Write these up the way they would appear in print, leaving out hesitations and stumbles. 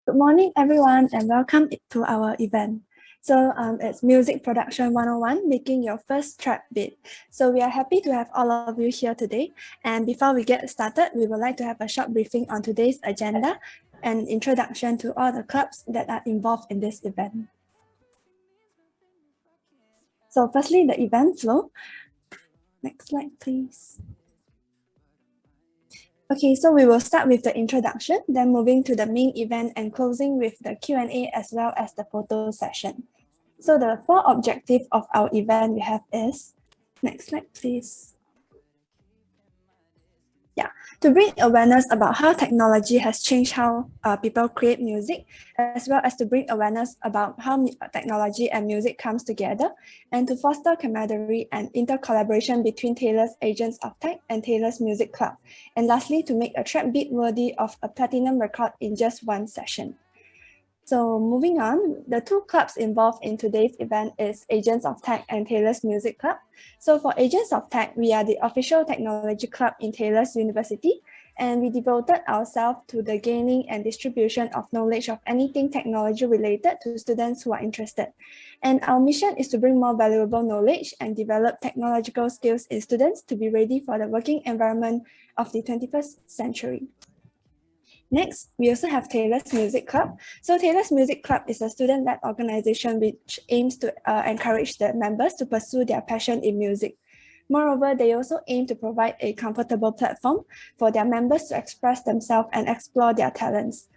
Good morning, everyone, and welcome to our event. So it's Music Production 101, making your first trap beat. So we are happy to have all of you here today. And before we get started, we would like to have a short briefing on today's agenda and introduction to all the clubs that are involved in this event. So firstly, the event flow. Next slide, please. Okay, so we will start with the introduction, then moving to the main event and closing with the Q&A as well as the photo session. So the four objectives of our event we have is, next slide please. Yeah, to bring awareness about how technology has changed how people create music, as well as to bring awareness about how technology and music comes together, and to foster camaraderie and intercollaboration between Taylor's Agents of Tech and Taylor's Music Club. And lastly, to make a trap beat worthy of a platinum record in just one session. So moving on, the two clubs involved in today's event is Agents of Tech and Taylor's Music Club. So for Agents of Tech, we are the official technology club in Taylor's University, and we devoted ourselves to the gaining and distribution of knowledge of anything technology related to students who are interested. And our mission is to bring more valuable knowledge and develop technological skills in students to be ready for the working environment of the 21st century. Next, we also have Taylor's Music Club. So Taylor's Music Club is a student-led organization which aims to encourage the members to pursue their passion in music. Moreover, they also aim to provide a comfortable platform for their members to express themselves and explore their talents.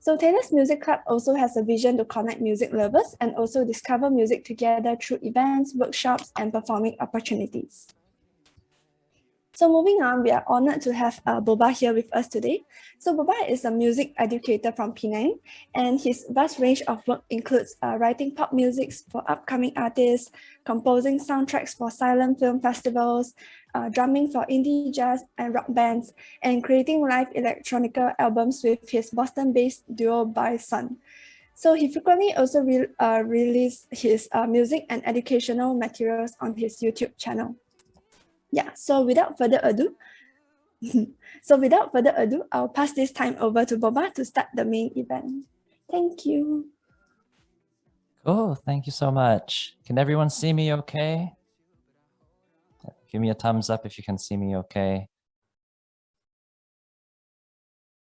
So Taylor's Music Club also has a vision to connect music lovers and also discover music together through events, workshops, and performing opportunities. So moving on, we are honored to have Boba here with us today. So Boba is a music educator from Penang, and his vast range of work includes writing pop music for upcoming artists, composing soundtracks for silent film festivals, drumming for indie jazz and rock bands, and creating live electronica albums with his Boston-based duo Bison. So he frequently also releases his music and educational materials on his YouTube channel. Yeah, so without further ado, I'll pass this time over to Boba to start the main event. Thank you. Cool, thank you so much. Can everyone see me okay? Give me a thumbs up if you can see me okay.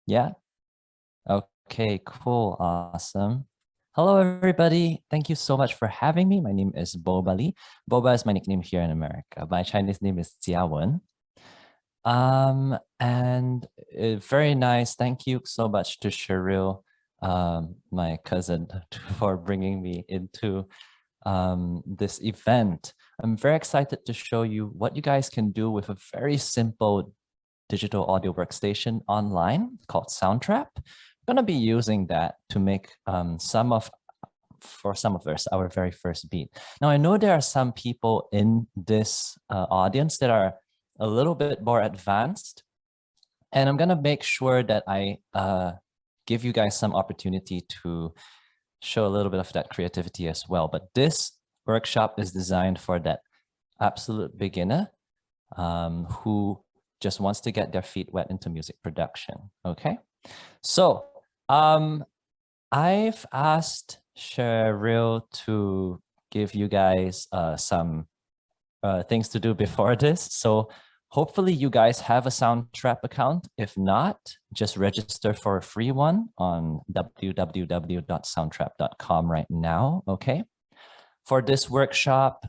Yeah? Okay, cool, awesome. Hello, everybody. Thank you so much for having me. My name is Boba Lee. Boba is my nickname here in America. My Chinese name is Jiawen. Very nice. Thank you so much to Cheryl, my cousin, for bringing me into this event. I'm very excited to show you what you guys can do with a very simple digital audio workstation online called Soundtrap. I'm gonna be using that to make some of our very first beat. Now I know there are some people in this audience that are a little bit more advanced, and I'm gonna make sure that I give you guys some opportunity to show a little bit of that creativity as well. But this workshop is designed for that absolute beginner who just wants to get their feet wet into music production. Okay, so I've asked Cheryl to give you guys some things to do before this. So hopefully you guys have a Soundtrap account. If not, just register for a free one on www.soundtrap.com right now, okay? For this workshop,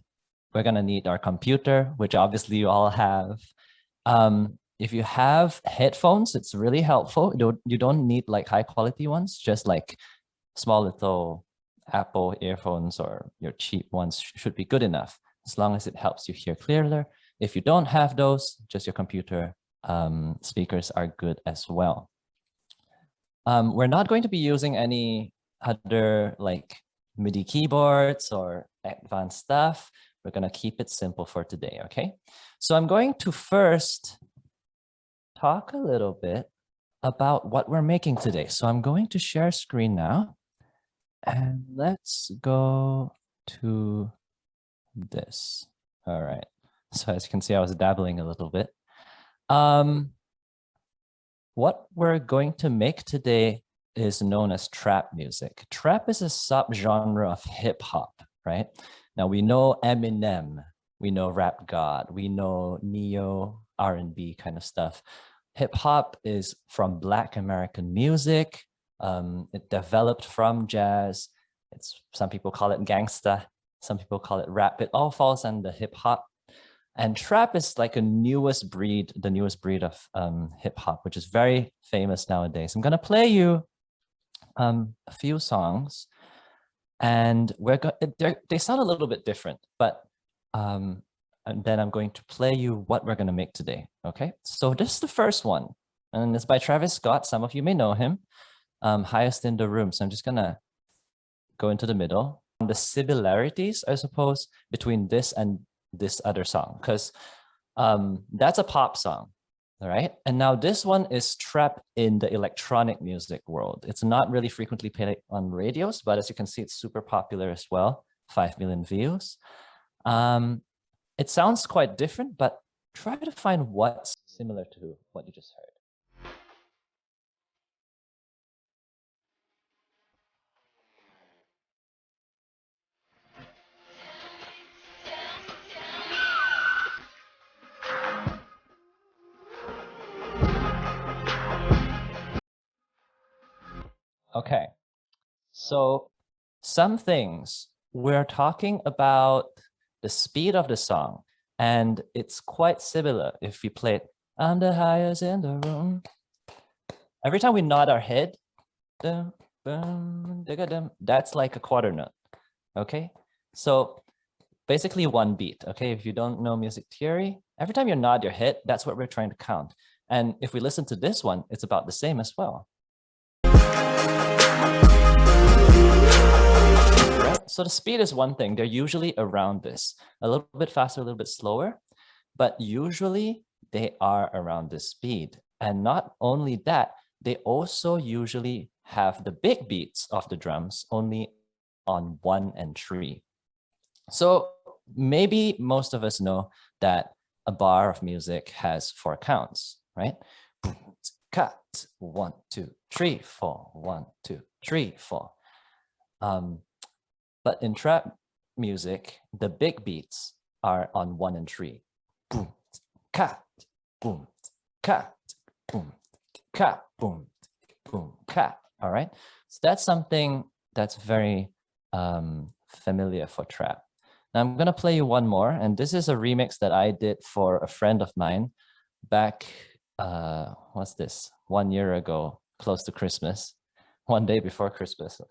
we're gonna need our computer, which obviously you all have. If you have headphones, it's really helpful. You don't need like high quality ones, just like small little Apple earphones or your cheap ones should be good enough, as long as it helps you hear clearer. If you don't have those, just your computer speakers are good as well. We're not going to be using any other like MIDI keyboards or advanced stuff. We're gonna keep it simple for today, okay? So I'm going to first talk a little bit about what we're making today. So I'm going to share screen now, and let's go to this. All right. So as you can see, I was dabbling a little bit. What we're going to make today is known as trap music. Trap is a subgenre of hip hop, right? Now we know Eminem, we know Rap God, we know neo R&B kind of stuff. Hip hop is from Black American music. It developed from jazz. Some people call it gangsta, some people call it rap. It all falls under hip hop. And trap is like the newest breed of hip hop, which is very famous nowadays. I'm gonna play you a few songs, and they sound a little bit different, but and then I'm going to play you what we're gonna make today. Okay, so this is the first one, and it's by Travis Scott. Some of you may know him. Highest in the Room. So I'm just gonna go into the middle. The similarities, I suppose, between this and this other song, because that's a pop song, all right? And now this one is trapped in the electronic music world. It's not really frequently played on radios, but as you can see, it's super popular as well. 5 million views. It sounds quite different, but try to find what's similar to what you just heard. Okay, so some things, we're talking about the speed of the song, and it's quite similar if we play it, I'm the highest in the room. Every time we nod our head, that's like a quarter note, okay? So basically one beat, okay? If you don't know music theory, every time you nod your head, that's what we're trying to count. And if we listen to this one, it's about the same as well. So the speed is one thing. They're usually around this, a little bit faster, a little bit slower, but usually they are around this speed. And not only that, they also usually have the big beats of the drums only on 1 and 3. So maybe most of us know that a bar of music has 4 counts, right? Cut, 1, 2, 3, 4, 1, 2, 3, 4. But in trap music, the big beats are on 1 and 3. Boom, cut, boom, cut, boom, cut, boom, boom, cut. All right. So that's something that's very familiar for trap. Now I'm gonna play you one more, and this is a remix that I did for a friend of mine back, what's this? 1 year ago, close to Christmas, one day before Christmas.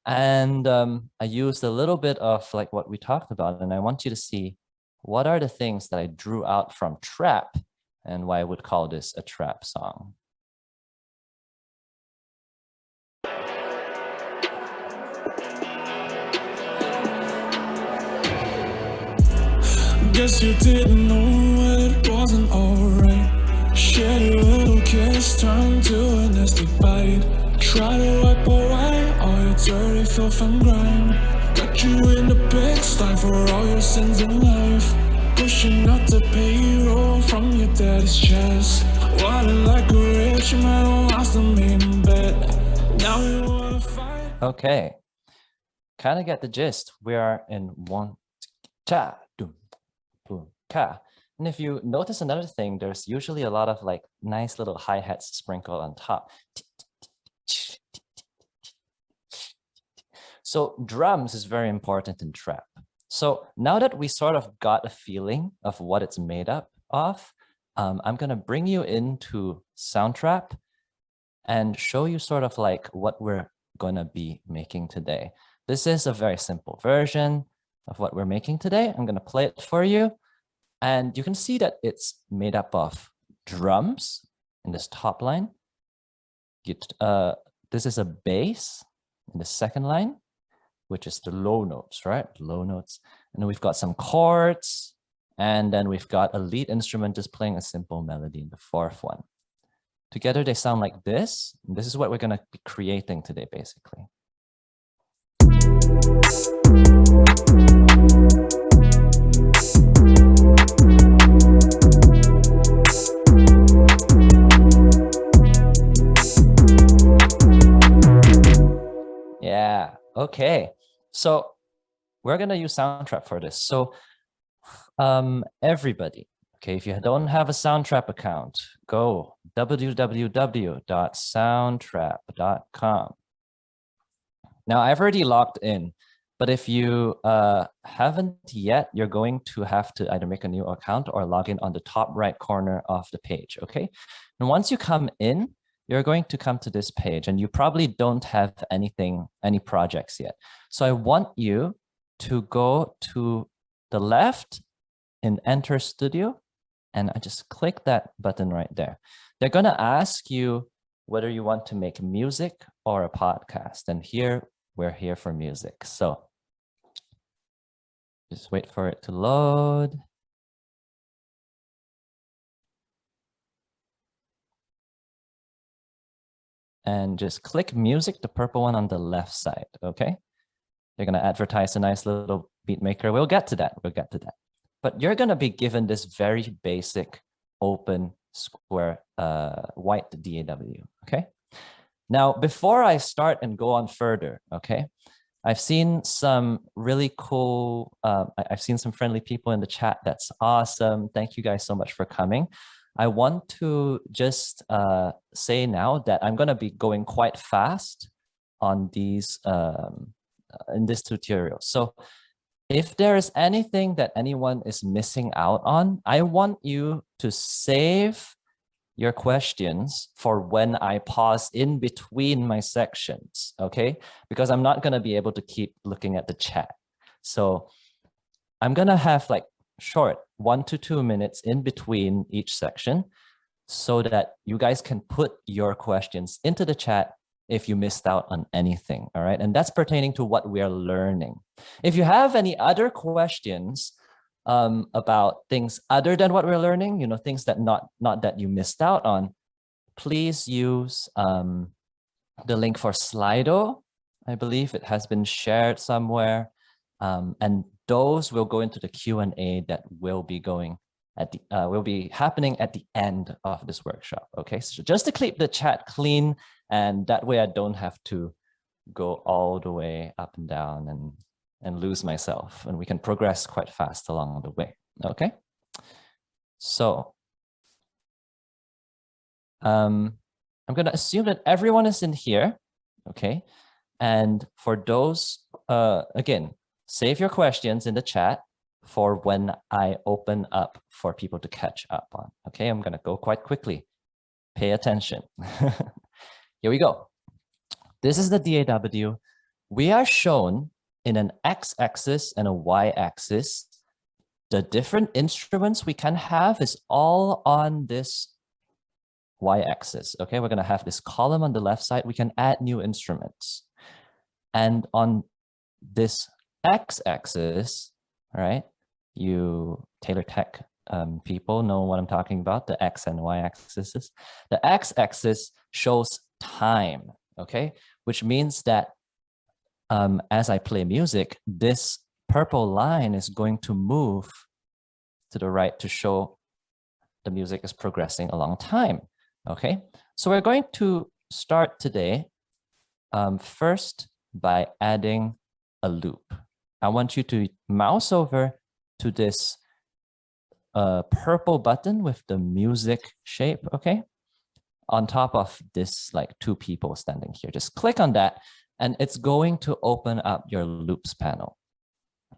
And I used a little bit of like what we talked about, and I want you to see what are the things that I drew out from trap and why I would call this a trap song. Guess you didn't know it wasn't alright. Shared a little kiss, turned to a nasty bite. Try to wipe away all your dirty filth and grime. Got you in the pigsty for all your sins in life. Pushing out the payroll from your daddy's chest. Walking like a rich man, lost him in bed. Now you wanna fight. Okay, kind of get the gist. We are in 1, cha, doom, boom, ka. And if you notice another thing, there's usually a lot of like nice little hi-hats sprinkled on top. So drums is very important in trap. So now that we sort of got a feeling of what it's made up of, I'm gonna bring you into Soundtrap and show you sort of like what we're gonna be making today. This is a very simple version of what we're making today. I'm gonna play it for you. And you can see that it's made up of drums in this top line. This is a bass in the second line, which is the low notes, right? Low notes. And then we've got some chords, and then we've got a lead instrument just playing a simple melody in the fourth one. Together they sound like this. And this is what we're gonna be creating today, basically. Okay, so we're gonna use Soundtrap for this. So everybody, okay, if you don't have a Soundtrap account, go www.soundtrap.com. Now I've already logged in, but if you haven't yet, you're going to have to either make a new account or log in on the top right corner of the page, okay? And once you come in, you're going to come to this page and you probably don't have any projects yet. So I want you to go to the left in Enter Studio, and I just click that button right there. They're gonna ask you whether you want to make music or a podcast. And here, we're here for music. So just wait for it to load. And just click music, the purple one on the left side, okay? They're gonna advertise a nice little beat maker. We'll get to that, But you're gonna be given this very basic open square white DAW, okay? Now, before I start and go on further, okay? I've seen some really cool, I've seen some friendly people in the chat. That's awesome. Thank you guys so much for coming. I want to just say now that I'm gonna be going quite fast on these, in this tutorial. So if there is anything that anyone is missing out on, I want you to save your questions for when I pause in between my sections, okay? Because I'm not gonna be able to keep looking at the chat. So I'm gonna have like short 1 to 2 minutes in between each section so that you guys can put your questions into the chat if you missed out on anything, all right? And that's pertaining to what we are learning. If you have any other questions about things other than what we're learning, you know, things that not that you missed out on, please use the link for Slido. I believe it has been shared somewhere. And those will go into the Q&A that will be going at the will be happening at the end of this workshop. Okay, so just to keep the chat clean, and that way I don't have to go all the way up and down and lose myself, and we can progress quite fast along the way. Okay, so I'm going to assume that everyone is in here. Okay, and for those, again, save your questions in the chat for when I open up for people to catch up on. Okay, I'm going to go quite quickly. Pay attention. Here we go. This is the DAW. We are shown in an x-axis and a y-axis. The different instruments we can have is all on this y-axis. Okay, we're going to have this column on the left side. We can add new instruments. And on this x-axis, right, you Taylor Tech people know what I'm talking about, the x and y-axis. The x-axis shows time, okay, which means that as I play music, this purple line is going to move to the right to show the music is progressing along time, okay? So we're going to start today first by adding a loop. I want you to mouse over to this purple button with the music shape, okay? On top of this, like 2 people standing here. Just click on that and it's going to open up your loops panel.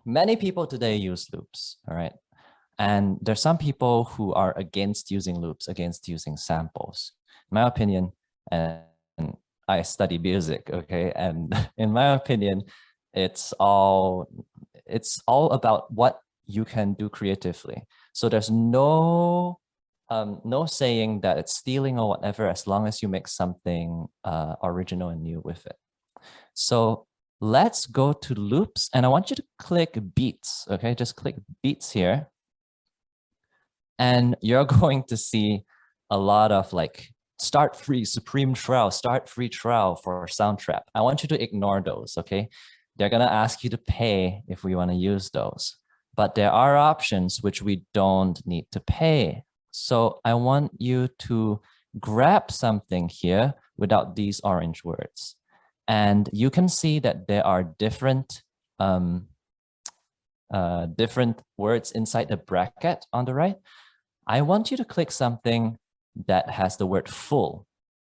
Many people today use loops, all right? And there's some people who are against using loops, against using samples. In my opinion, and I study music, okay? And in my opinion, it's all about what you can do creatively. So there's no saying that it's stealing or whatever, as long as you make something original and new with it. So let's go to loops, and I want you to click beats, okay? Just click beats here. And you're going to see a lot of like start free, supreme trial, start free trial for Soundtrap. I want you to ignore those, okay? They're gonna ask you to pay if we wanna use those. But there are options which we don't need to pay. So I want you to grab something here without these orange words. And you can see that there are different different words inside the bracket on the right. I want you to click something that has the word full.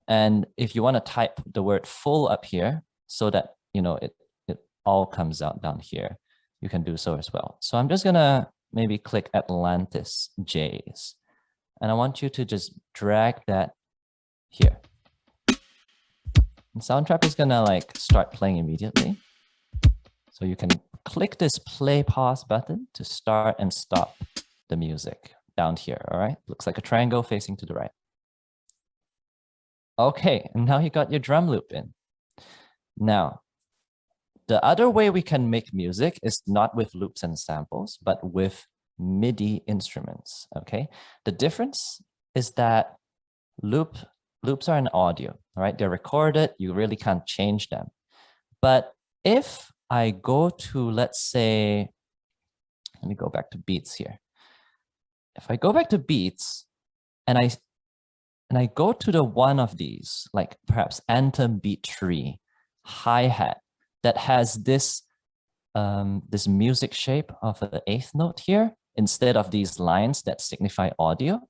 And if you want to type the word full up here so that, you know, it all comes out down here, you can do so as well. So I'm just gonna maybe click Atlantis J's. And I want you to just drag that here. And Soundtrap is gonna like start playing immediately. So you can click this play pause button to start and stop the music down here, all right? Looks like a triangle facing to the right. Okay, and now you got your drum loop in. Now, the other way we can make music is not with loops and samples, but with MIDI instruments, okay? The difference is that loops are in audio, all right? They're recorded, you really can't change them. But if I go to, let's say, let me go back to beats here. If I go back to beats and I go to the one of these, like perhaps Anthem beat 3, hi-hat, that has this, this music shape of the 8th note here, instead of these lines that signify audio,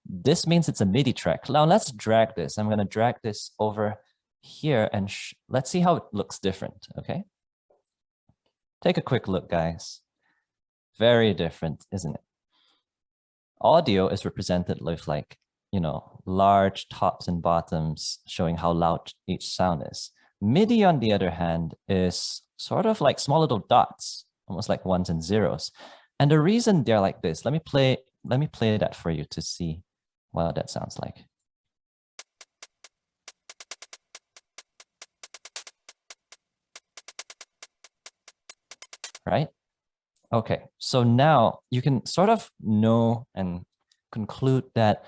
this means it's a MIDI track. Now let's drag this. I'm gonna drag this over here and let's see how it looks different, okay? Take a quick look, guys. Very different, isn't it? Audio is represented with like, you know, large tops and bottoms showing how loud each sound is. MIDI, on the other hand, is sort of like small little dots, almost like ones and zeros. And the reason they're like this, let me play that for you to see what that sounds like. Right? Okay, so now you can sort of know and conclude that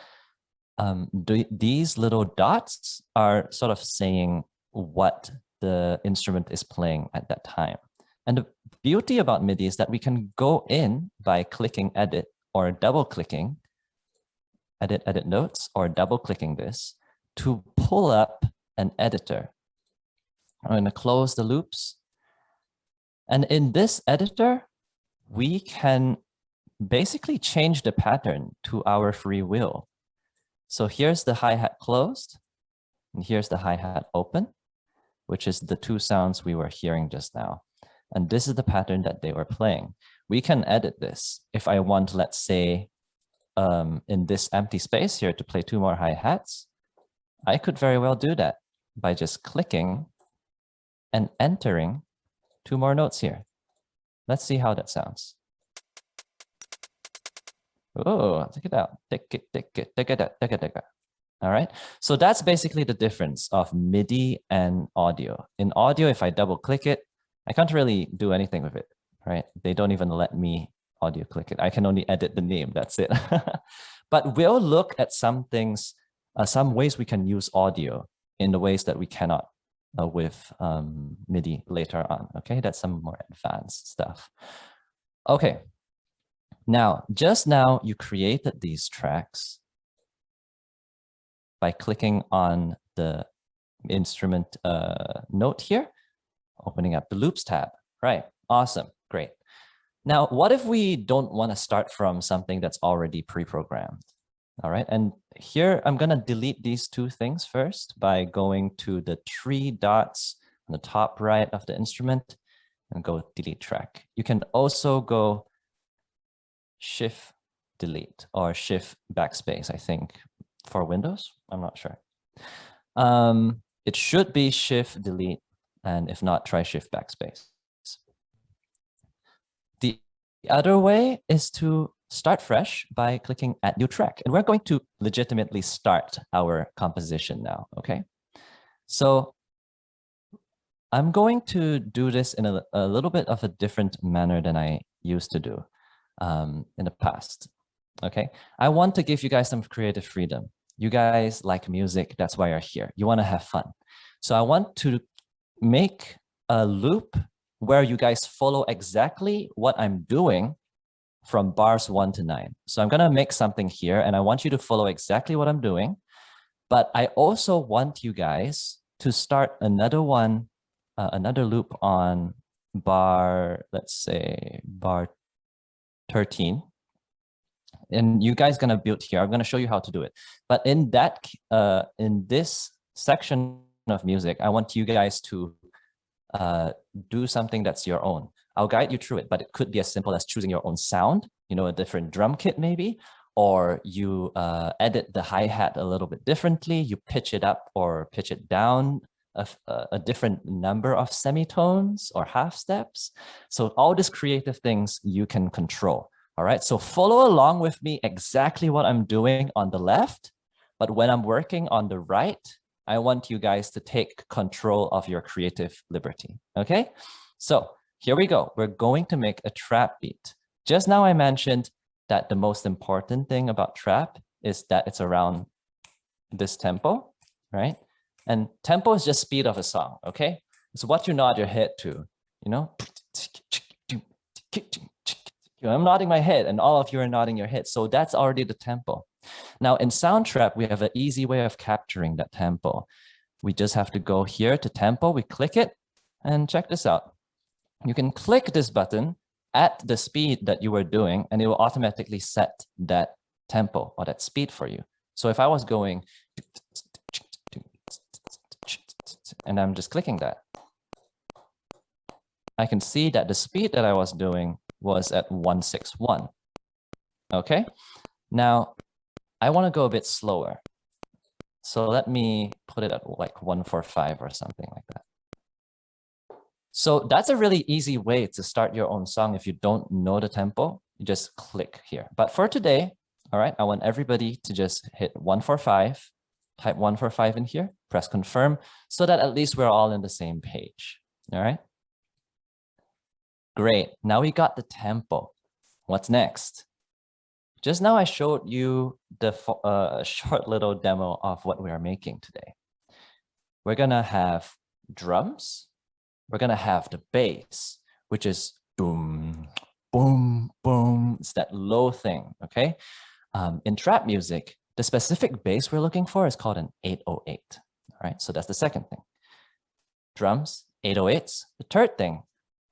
these little dots are sort of saying what the instrument is playing at that time. And the beauty about MIDI is that we can go in by clicking edit or double clicking, edit notes, or double clicking this to pull up an editor. I'm going to close the loops. And in this editor, we can basically change the pattern to our free will. So here's the hi-hat closed, and here's the hi-hat open, which is the two sounds we were hearing just now. And this is the pattern that they were playing. We can edit this. If I want, let's say, in this empty space here to play 2 more hi-hats, I could very well do that by just clicking and entering 2 more notes here. Let's see how that sounds. Oh, check it out. All right. So that's basically the difference of MIDI and audio. In audio, if I double click it, I can't really do anything with it, right? They don't even let me audio click it. I can only edit the name, that's it. But we'll look at some things, some ways we can use audio in the ways that we cannot with MIDI later on, okay? That's some more advanced stuff. Okay, now, just now you created these tracks by clicking on the instrument note here, opening up the loops tab, right? Awesome, great. Now, what if we don't want to start from something that's already pre-programmed? All right, and here I'm gonna delete these 2 things first by going to the 3 dots on the top right of the instrument and go delete track. You can also go Shift delete or Shift backspace, I think, for Windows. I'm not sure. It should be Shift delete, and if not, try Shift backspace. The other way is to start fresh by clicking Add New Track. And we're going to legitimately start our composition now, okay? So I'm going to do this in a little bit of a different manner than I used to do in the past, okay? I want to give you guys some creative freedom. You guys like music, that's why you're here. You want to have fun. So I want to make a loop where you guys follow exactly what I'm doing from bars 1 to 9. So I'm gonna make something here and I want you to follow exactly what I'm doing, but I also want you guys to start another one another loop on bar, let's say bar 13. And you guys gonna build here. I'm gonna show you how to do it. But in that, in this section of music, I want you guys to do something that's your own. I'll guide you through it, but it could be as simple as choosing your own sound, you know, a different drum kit maybe, or you edit the hi-hat a little bit differently, you pitch it up or pitch it down a different number of semitones or half steps. So all these creative things you can control. All right, so follow along with me exactly what I'm doing on the left, but when I'm working on the right, I want you guys to take control of your creative liberty, okay? So here we go. We're going to make a trap beat. Just now I mentioned that the most important thing about trap is that it's around this tempo, right? And tempo is just speed of a song, okay? It's what you nod your head to, you know? I'm nodding my head and all of you are nodding your head. So that's already the tempo. Now in Soundtrap, we have an easy way of capturing that tempo. We just have to go here to tempo, we click it, and check this out. You can click this button at the speed that you were doing, and it will automatically set that tempo or that speed for you. So if I was going, and I'm just clicking that, I can see that the speed that I was doing was at 161. Okay, now I want to go a bit slower. So let me put it at like 145 or something like that. So that's a really easy way to start your own song. If you don't know the tempo, you just click here. But for today, all right, I want everybody to just hit 145, type 145 in here, press confirm, so that at least we're all in the same page. All right. Great. Now we got the tempo. What's next? Just now I showed you the short little demo of what we are making today. We're going to have drums. We're going to have the bass, which is boom, boom, boom. It's that low thing, okay? In trap music, the specific bass we're looking for is called an 808, all right? So that's the second thing. Drums, 808s. The third thing,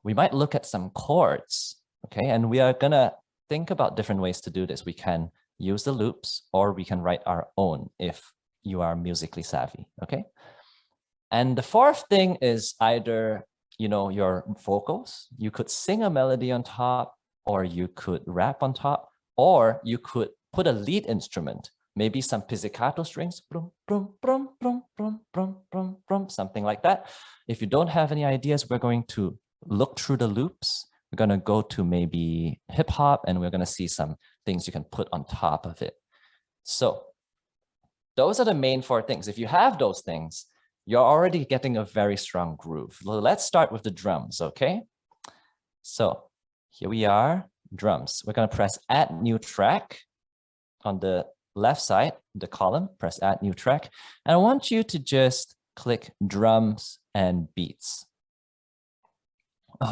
we might look at some chords, okay? And we are going to think about different ways to do this. We can use the loops or we can write our own if you are musically savvy, okay? And the fourth thing is either, you know, your vocals. You could sing a melody on top, or you could rap on top, or you could put a lead instrument, maybe some pizzicato strings, brum, brum, brum, brum, brum, brum, brum, brum, something like that. If you don't have any ideas, we're going to look through the loops. We're going to go to maybe hip hop, and we're going to see some things you can put on top of it. So those are the main four things. If you have those things, you're already getting a very strong groove. Let's start with the drums, okay? So here we are, drums. We're going to press add new track on the left side, the column, press add new track. And I want you to just click drums and beats.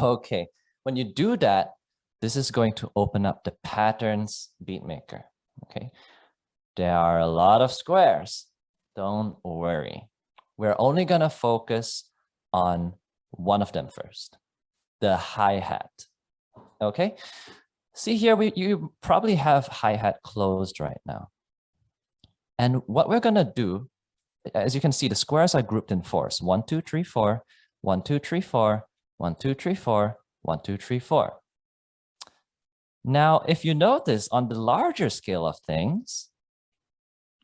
Okay, when you do that, this is going to open up the patterns beat maker, okay? There are a lot of squares, don't worry. We're only gonna focus on one of them first, the hi-hat, okay? See here, you probably have hi-hat closed right now. And what we're gonna do, as you can see, the squares are grouped in fours. 1, 2, 3, 4, 1, 2, 3, 4, 1, 2, 3, 4, 1, 2, 3, 4. Now, if you notice on the larger scale of things,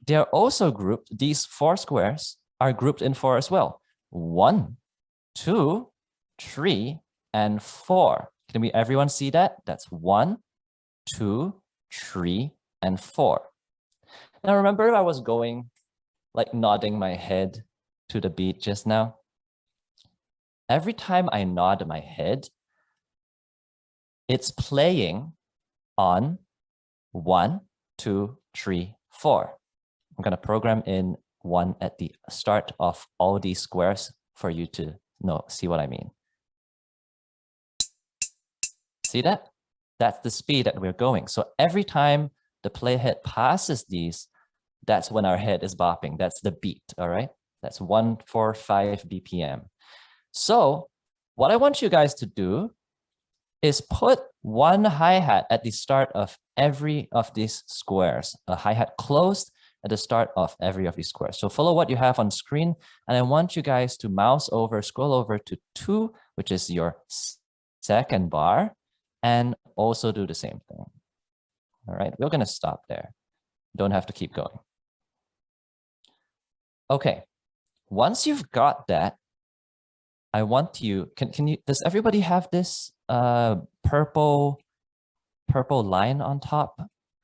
they're also grouped, these four squares are grouped in four as well. 1, 2, 3, and 4. Can everyone see that? That's 1, 2, 3, and 4. Now remember I was going like nodding my head to the beat just now? Every time I nod my head, it's playing on 1, 2, 3, 4. I'm gonna program in 1 at the start of all these squares for you to see what I mean. See that? That's the speed that we're going. So every time the playhead passes these, that's when our head is bopping. That's the beat, all right? That's 145 BPM. So what I want you guys to do is put one hi-hat at the start of every of these squares, a hi-hat closed at the start of every of these squares. So follow what you have on screen, and I want you guys to mouse over, scroll over to 2, which is your second bar, and also do the same thing. All right, we're gonna stop there. Don't have to keep going. Okay, once you've got that, I want you, does everybody have this purple line on top?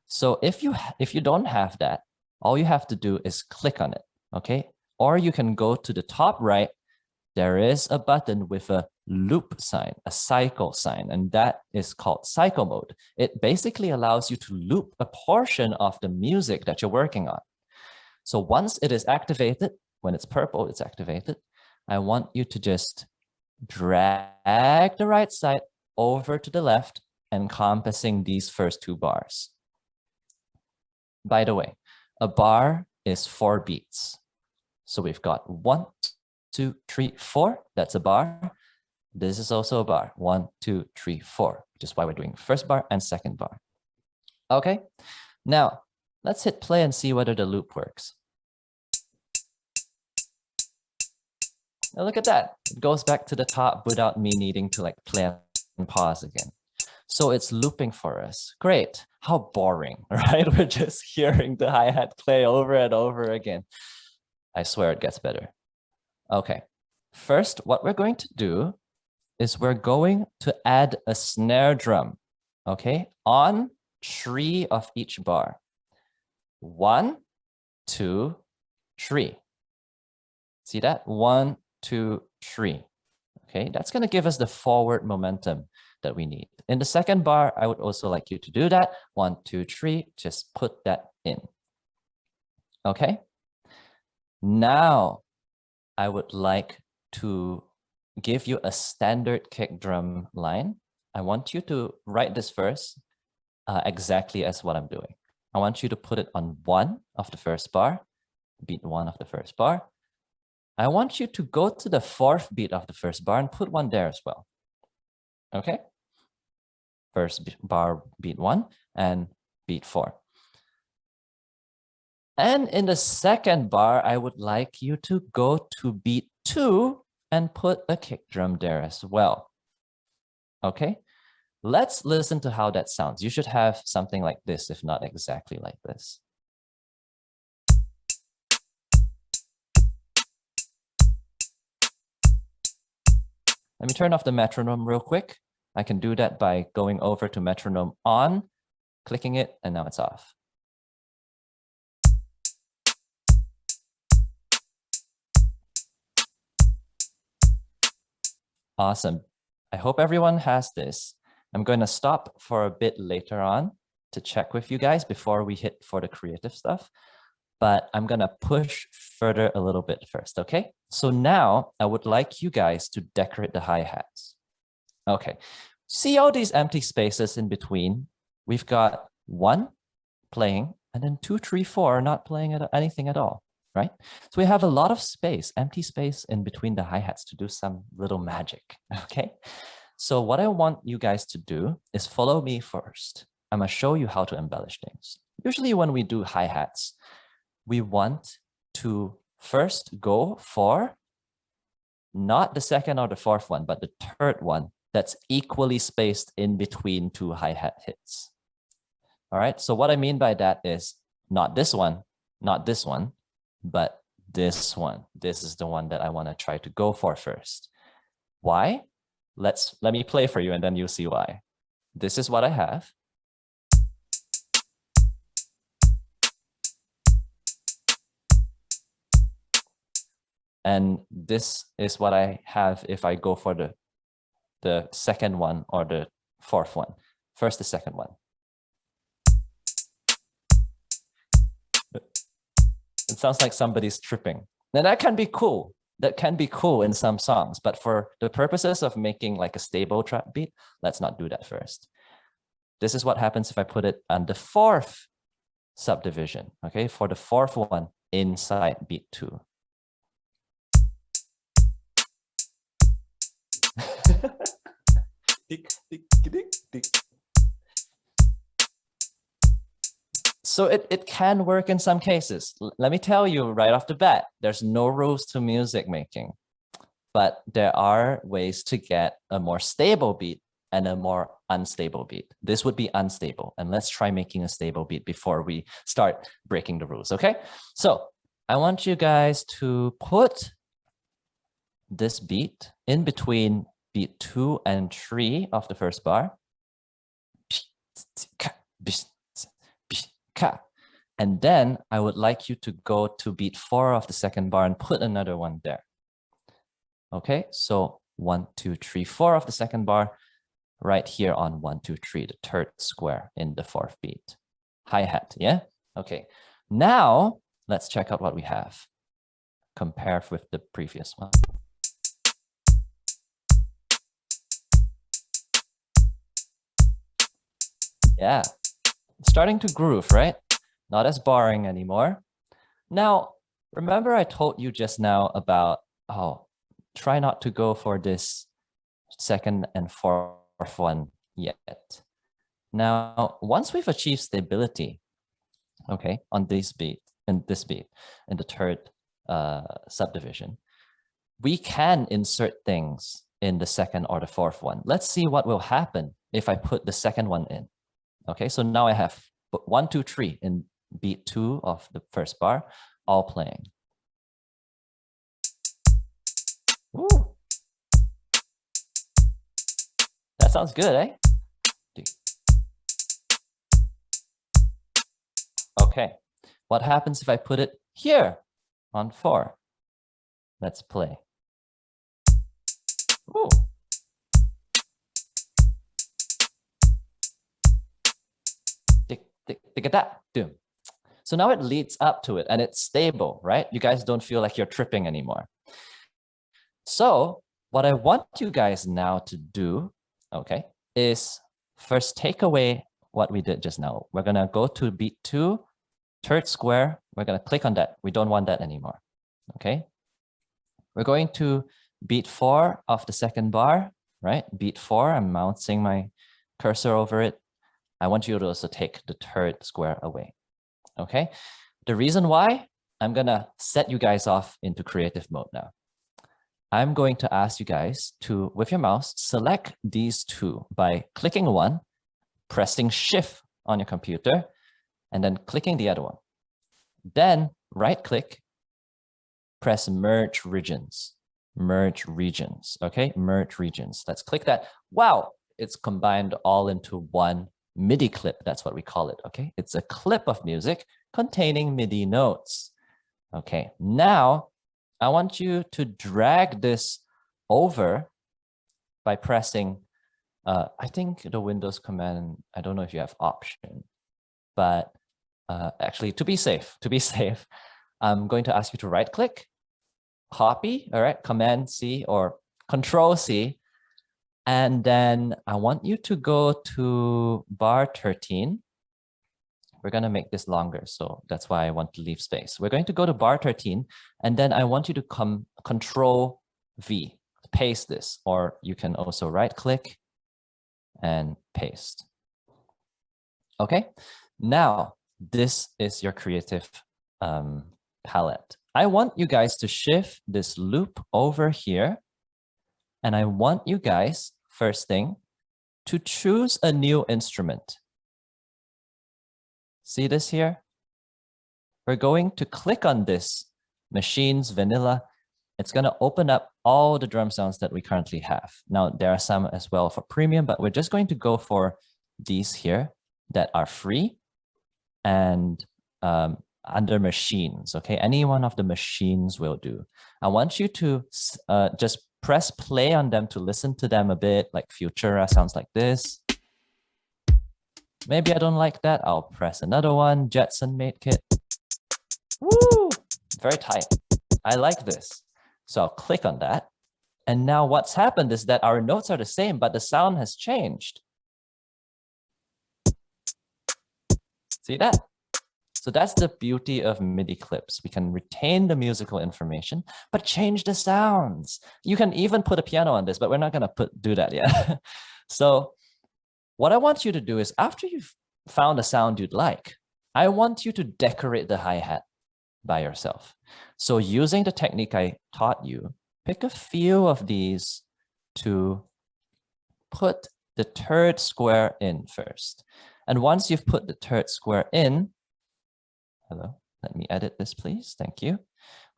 So if you don't have that, all you have to do is click on it, okay? Or you can go to the top right. There is a button with a loop sign, a cycle sign, and that is called cycle mode. It basically allows you to loop a portion of the music that you're working on. So once it is activated, when it's purple, it's activated, I want you to just drag the right side over to the left, encompassing these first 2 bars. By the way, a bar is 4 beats. So we've got 1, 2, 3, 4. That's a bar. This is also a bar. 1, 2, 3, 4, which is why we're doing first bar and second bar. Okay, now let's hit play and see whether the loop works. Now look at that. It goes back to the top without me needing to like play and pause again. So it's looping for us. Great. How boring, right? We're just hearing the hi-hat play over and over again. I swear it gets better. Okay. First, what we're going to do is we're going to add a snare drum, okay, on 3 of each bar. 1, 2, 3. See that? 1, 2, 3. Okay, that's going to give us the forward momentum that we need. In the second bar, I would also like you to do that. 1, 2, 3, just put that in. Okay. Now, I would like to give you a standard kick drum line. I want you to write this first exactly as what I'm doing. I want you to put it on 1 of the first bar, beat 1 of the first bar. I want you to go to the 4th beat of the first bar and put 1 there as well. Okay? First bar, beat 1, and beat 4. And in the second bar, I would like you to go to beat 2 and put a kick drum there as well. Okay? Let's listen to how that sounds. You should have something like this, if not exactly like this. Let me turn off the metronome real quick. I can do that by going over to metronome on, clicking it, and now it's off. Awesome. I hope everyone has this. I'm going to stop for a bit later on to check with you guys before we hit for the creative stuff. But I'm going to push further a little bit first, okay? So now I would like you guys to decorate the hi-hats. Okay, see all these empty spaces in between? We've got 1 playing and then 2, 3, 4 not playing anything at all, right? So we have a lot of space, empty space in between the hi-hats to do some little magic, okay? So what I want you guys to do is follow me first. I'm gonna show you how to embellish things. Usually when we do hi-hats, we want to first go for not the second or the 4th one, but the 3rd one that's equally spaced in between 2 hi-hat hits. All right, so what I mean by that is not this one, not this one, but this one. This is the one that I want to try to go for first. Why? Let me play for you and then you'll see why. This is what I have. And this is what I have if I go for the second one or the 4th one. First, the second one. It sounds like somebody's tripping. Now that can be cool. That can be cool in some songs, but for the purposes of making like a stable trap beat, let's not do that first. This is what happens if I put it on the 4th subdivision, okay? For the 4th one inside beat 2. Tick, tick, tick, tick. So it can work in some cases. Let me tell you right off the bat, there's no rules to music making, but there are ways to get a more stable beat and a more unstable beat. This would be unstable, and let's try making a stable beat before we start breaking the rules, okay? So I want you guys to put this beat in between beat 2 and 3 of the first bar. And then I would like you to go to beat 4 of the second bar and put another one there. Okay, so 1, 2, 3, 4 of the second bar, right here on 1, 2, 3, the third square in the 4th beat. Hi-hat, yeah? Okay, now let's check out what we have. Compare with the previous one. Yeah, starting to groove, right? Not as boring anymore. Now, remember I told you just now about, try not to go for this second and fourth one yet. Now, once we've achieved stability, okay, on this beat, in the third subdivision, we can insert things in the second or the fourth one. Let's see what will happen if I put the second one in. Okay, so now I have 1, 2, 3 in beat 2 of the first bar, all playing. Woo. That sounds good, eh? Okay, what happens if I put it here on 4? Let's play. Ooh. Tick, tick, tick, that. Doom. So now it leads up to it and it's stable, right? You guys don't feel like you're tripping anymore. So what I want you guys now to do, okay, is first take away what we did just now. We're gonna go to beat 2, third square. We're gonna click on that. We don't want that anymore, okay? We're going to beat 4 of the second bar, right? Beat 4, I'm mounting my cursor over it. I want you to also take the third square away, okay? The reason why, I'm gonna set you guys off into creative mode now. I'm going to ask you guys to, with your mouse, select these two by clicking one, pressing Shift on your computer, and then clicking the other one. Then right click, press Merge Regions. Merge Regions, okay? Merge Regions. Let's click that. Wow, it's combined all into one MIDI clip. That's what we call it, okay? It's a clip of music containing MIDI notes. Okay, now I want you to drag this over by pressing, I think the Windows command, I don't know if you have option, but actually to be safe, I'm going to ask you to right click, copy, all right, Command C or Control C, and then I want you to go to bar 13. We're going to make this longer, so that's why I want to leave space. We're going to go to bar 13, and then I want you to Control V, paste this, or you can also right click and paste. Okay, now this is your creative palette. I want you guys to shift this loop over here, and I want you guys, first thing, to choose a new instrument. See this here? We're going to click on this, Machines, Vanilla. It's going to open up all the drum sounds that we currently have. Now, there are some as well for premium, but we're just going to go for these here that are free and under machines, okay? Any one of the machines will do. I want you to just press play on them to listen to them a bit, like Futura sounds like this. Maybe I don't like that. I'll press another one, Jetson Made Kit. Woo! Very tight. I like this. So I'll click on that. And now what's happened is that our notes are the same, but the sound has changed. See that? So that's the beauty of MIDI clips. We can retain the musical information, but change the sounds. You can even put a piano on this, but we're not gonna do that yet. So what I want you to do is, after you've found a sound you'd like, I want you to decorate the hi-hat by yourself. So using the technique I taught you, pick a few of these to put the third square in first. And once you've put the third square in, hello, let me edit this, please. Thank you.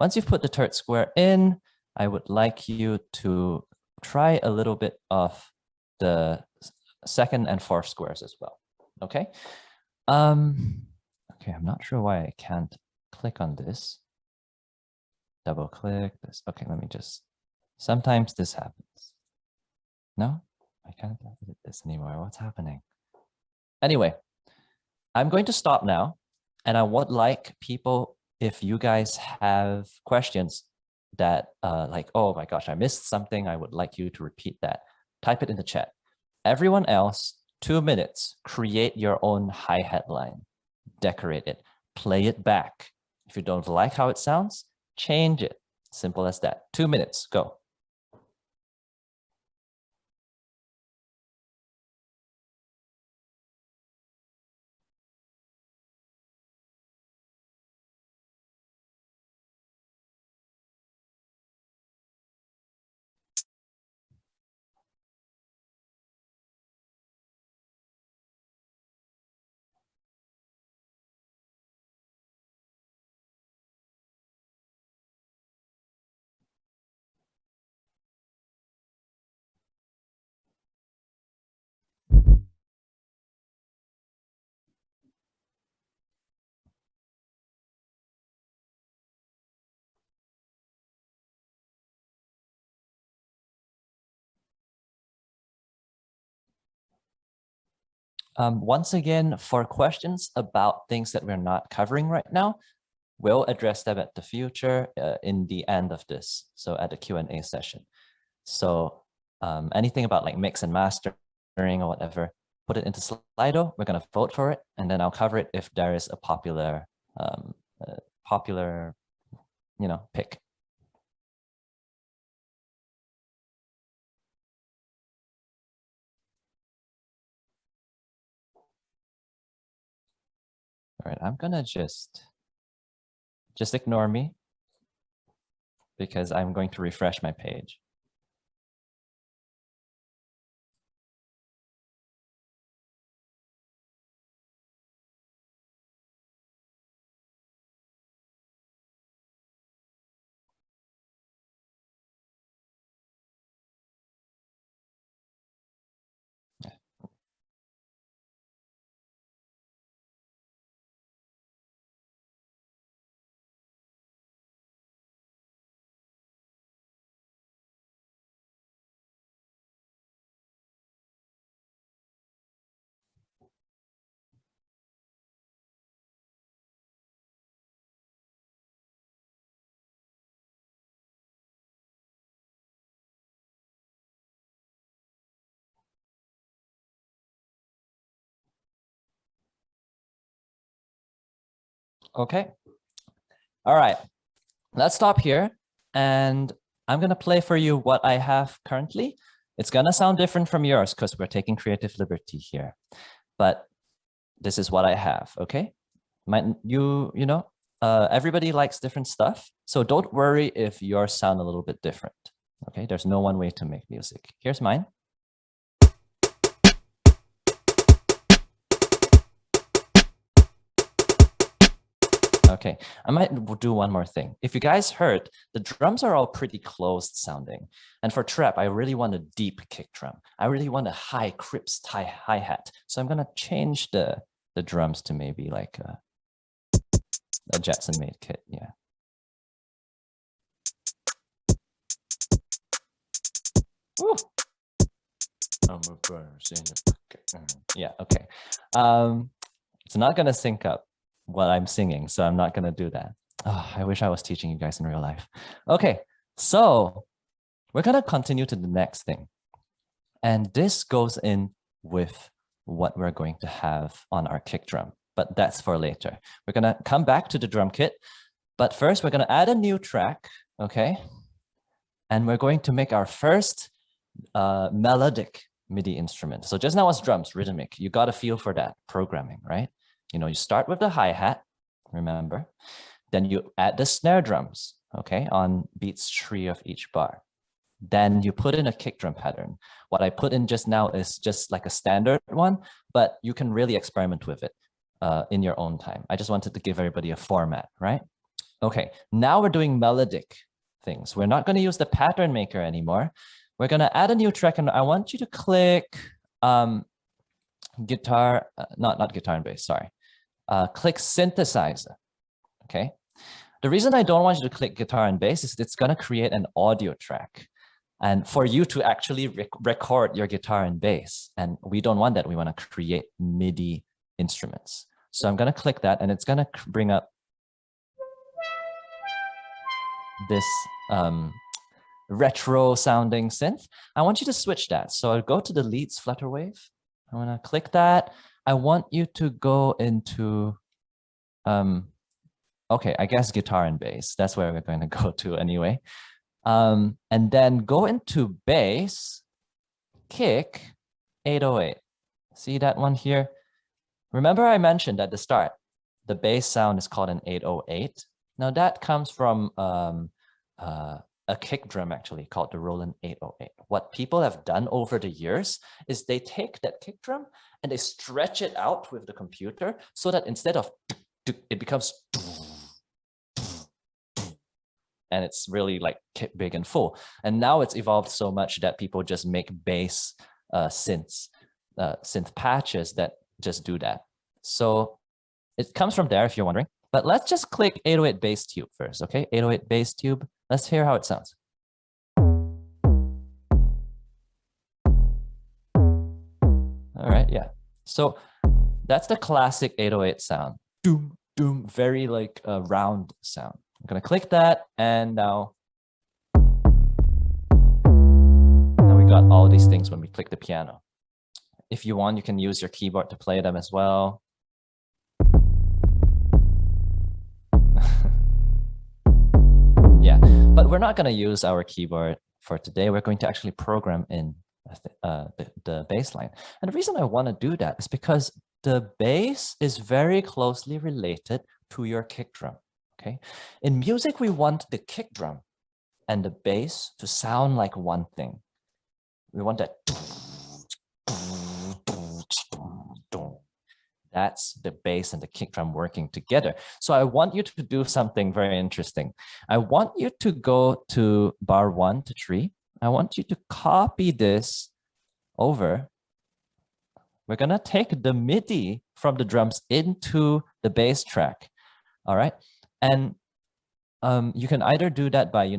Once you've put the third square in, I would like you to try a little bit of the second and fourth squares as well. Okay. Okay, I'm not sure why I can't click on this. Double click this. Okay, let me just, sometimes this happens. No, I can't edit this anymore. What's happening? Anyway, I'm going to stop now. And I would like people, if you guys have questions that like, oh my gosh, I missed something, I would like you to repeat that. Type it in the chat. Everyone else, 2 minutes, create your own hi-hat line, decorate it, play it back. If you don't like how it sounds, change it. Simple as that. 2 minutes, go. Once again, for questions about things that we're not covering right now, we'll address them at the future in the end of this, so at the Q&A session. So anything about like mix and mastering or whatever, put it into Slido, we're gonna vote for it, and then I'll cover it if there is a popular, pick. All right, I'm gonna just ignore me because I'm going to refresh my page. Okay. All right. Let's stop here. And I'm going to play for you what I have currently. It's going to sound different from yours because we're taking creative liberty here. But this is what I have. Okay. Everybody likes different stuff. So don't worry if yours sound a little bit different. Okay. There's no one way to make music. Here's mine. Okay, I might do one more thing. If you guys heard, the drums are all pretty closed sounding. And for trap, I really want a deep kick drum. I really want a high crisp hi-hat. So I'm gonna change the drums to maybe like a Jetson made kit, yeah. Woo. Yeah, okay. It's not gonna sync up what I'm singing, so I'm not gonna do that. Oh, I wish I was teaching you guys in real life. Okay, so we're gonna continue to the next thing. And this goes in with what we're going to have on our kick drum. but that's for later. We're gonna come back to the drum kit, but first we're gonna add a new track, okay? And we're going to make our first melodic MIDI instrument. So just now was drums, rhythmic. You got a feel for that programming, right? You know, you start with the hi-hat, remember? Then you add the snare drums, okay, on beats 3 of each bar. Then you put in a kick drum pattern. What I put in just now is just like a standard one, but you can really experiment with it in your own time. I just wanted to give everybody a format, right? Okay, now we're doing melodic things. We're not going to use the pattern maker anymore. We're going to add a new track, and I want you to click guitar, not guitar and bass, sorry. Click synthesizer, okay? The reason I don't want you to click guitar and bass is it's going to create an audio track. And for you to actually record your guitar and bass. And we don't want that. We want to create MIDI instruments. So I'm going to click that, and it's going to bring up this retro sounding synth. I want you to switch that. So I'll go to the Leads Flutter Wave. I want to click that. I want you to go into, okay, I guess guitar and bass. That's where we're going to go to anyway. And then go into bass, kick, 808. See that one here? Remember I mentioned at the start, the bass sound is called an 808. Now that comes from a kick drum actually called the Roland 808. What people have done over the years is they take that kick drum and they stretch it out with the computer so that instead of it becomes, and it's really like big and full. And now it's evolved so much that people just make bass synth patches that just do that. So it comes from there if you're wondering. But let's just click 808 bass tube first, okay? 808 bass tube. Let's hear how it sounds. All right, yeah. So that's the classic 808 sound. Doom, doom, very like a round sound. I'm gonna click that, and now we got all these things when we click the piano. If you want, you can use your keyboard to play them as well. Yeah, but we're not gonna use our keyboard for today. We're going to actually program in the bass line. And the reason I want to do that is because the bass is very closely related to your kick drum. Okay, in music, we want the kick drum and the bass to sound like one thing. We want that. That's the bass and the kick drum working together. So I want you to do something very interesting. I want you to go to bar 1 to 3. I want you to copy this over. We're going to take the MIDI from the drums into the bass track. All right. And you can either do that by,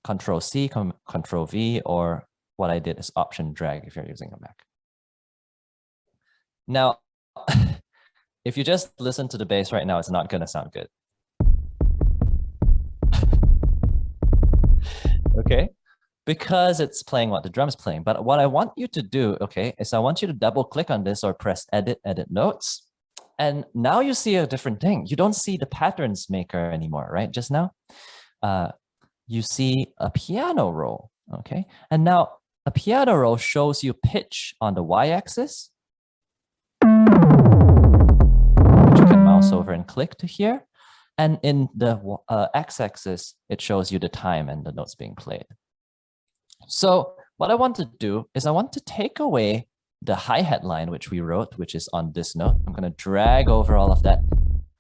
Control C, Control V, or what I did is Option drag if you're using a Mac. Now, if you just listen to the bass right now, it's not going to sound good. Okay, because it's playing what the drum's playing. But what I want you to do, okay, is I want you to double click on this or press Edit, Edit Notes. And now you see a different thing. You don't see the patterns maker anymore, right? Just now, you see a piano roll, okay? And now a piano roll shows you pitch on the y-axis, which you can mouse over and click to hear. And in the x-axis, it shows you the time and the notes being played. So what I want to do is I want to take away the hi-hat line, which we wrote, which is on this note. I'm going to drag over all of that,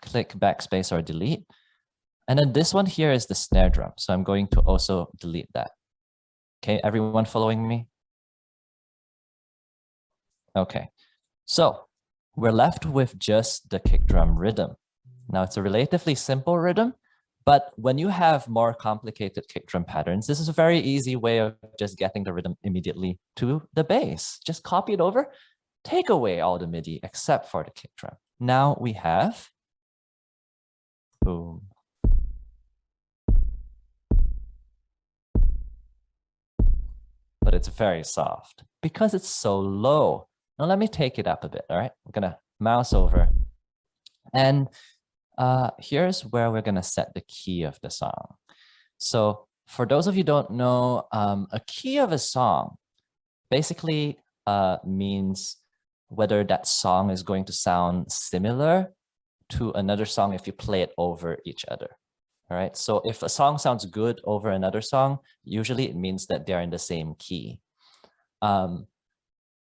click backspace or delete. And then this one here is the snare drum. So I'm going to also delete that. Okay, everyone following me? Okay, so we're left with just the kick drum rhythm. Now it's a relatively simple rhythm, but when you have more complicated kick drum patterns, this is a very easy way of just getting the rhythm immediately to the bass. Just copy it over, take away all the MIDI except for the kick drum. Now we have boom. But it's very soft because it's so low. Now let me take it up a bit, all right? We're gonna mouse over And here's where we're going to set the key of the song. So for those of you who don't know, a key of a song basically means whether that song is going to sound similar to another song if you play it over each other. All right, so if a song sounds good over another song, usually it means that they're in the same key. And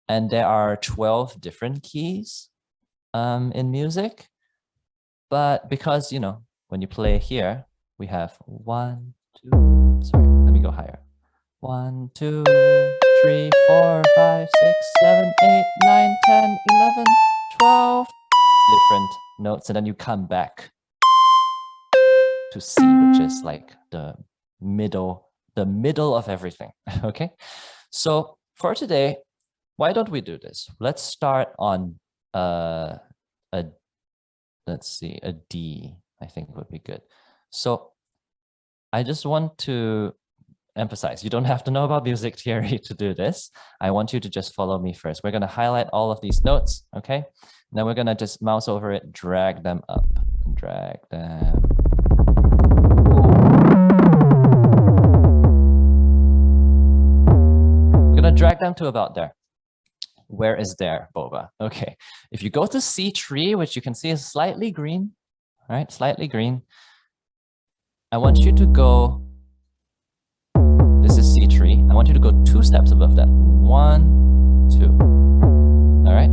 there are 12 different keys in music. But because, you know, when you play here, we have 1, 2, sorry, let me go higher. 1, 2, 3, 4, 5, 6, 7, 8, 9, 10, 11, 12 different notes, and then you come back to C, which is like the middle of everything. Okay, so for today, why don't we do this? Let's start on let's see, a D, I think would be good. So I just want to emphasize, you don't have to know about music theory to do this. I want you to just follow me first. We're going to highlight all of these notes, okay? And then we're going to just mouse over it, drag them up, drag them. We're going to drag them to about there. Where is there, Boba? Okay, if you go to C3, which you can see is slightly green, right? Slightly green. I want you to go, this is C3. I want you to go 2 steps above that. 1, 2. All right,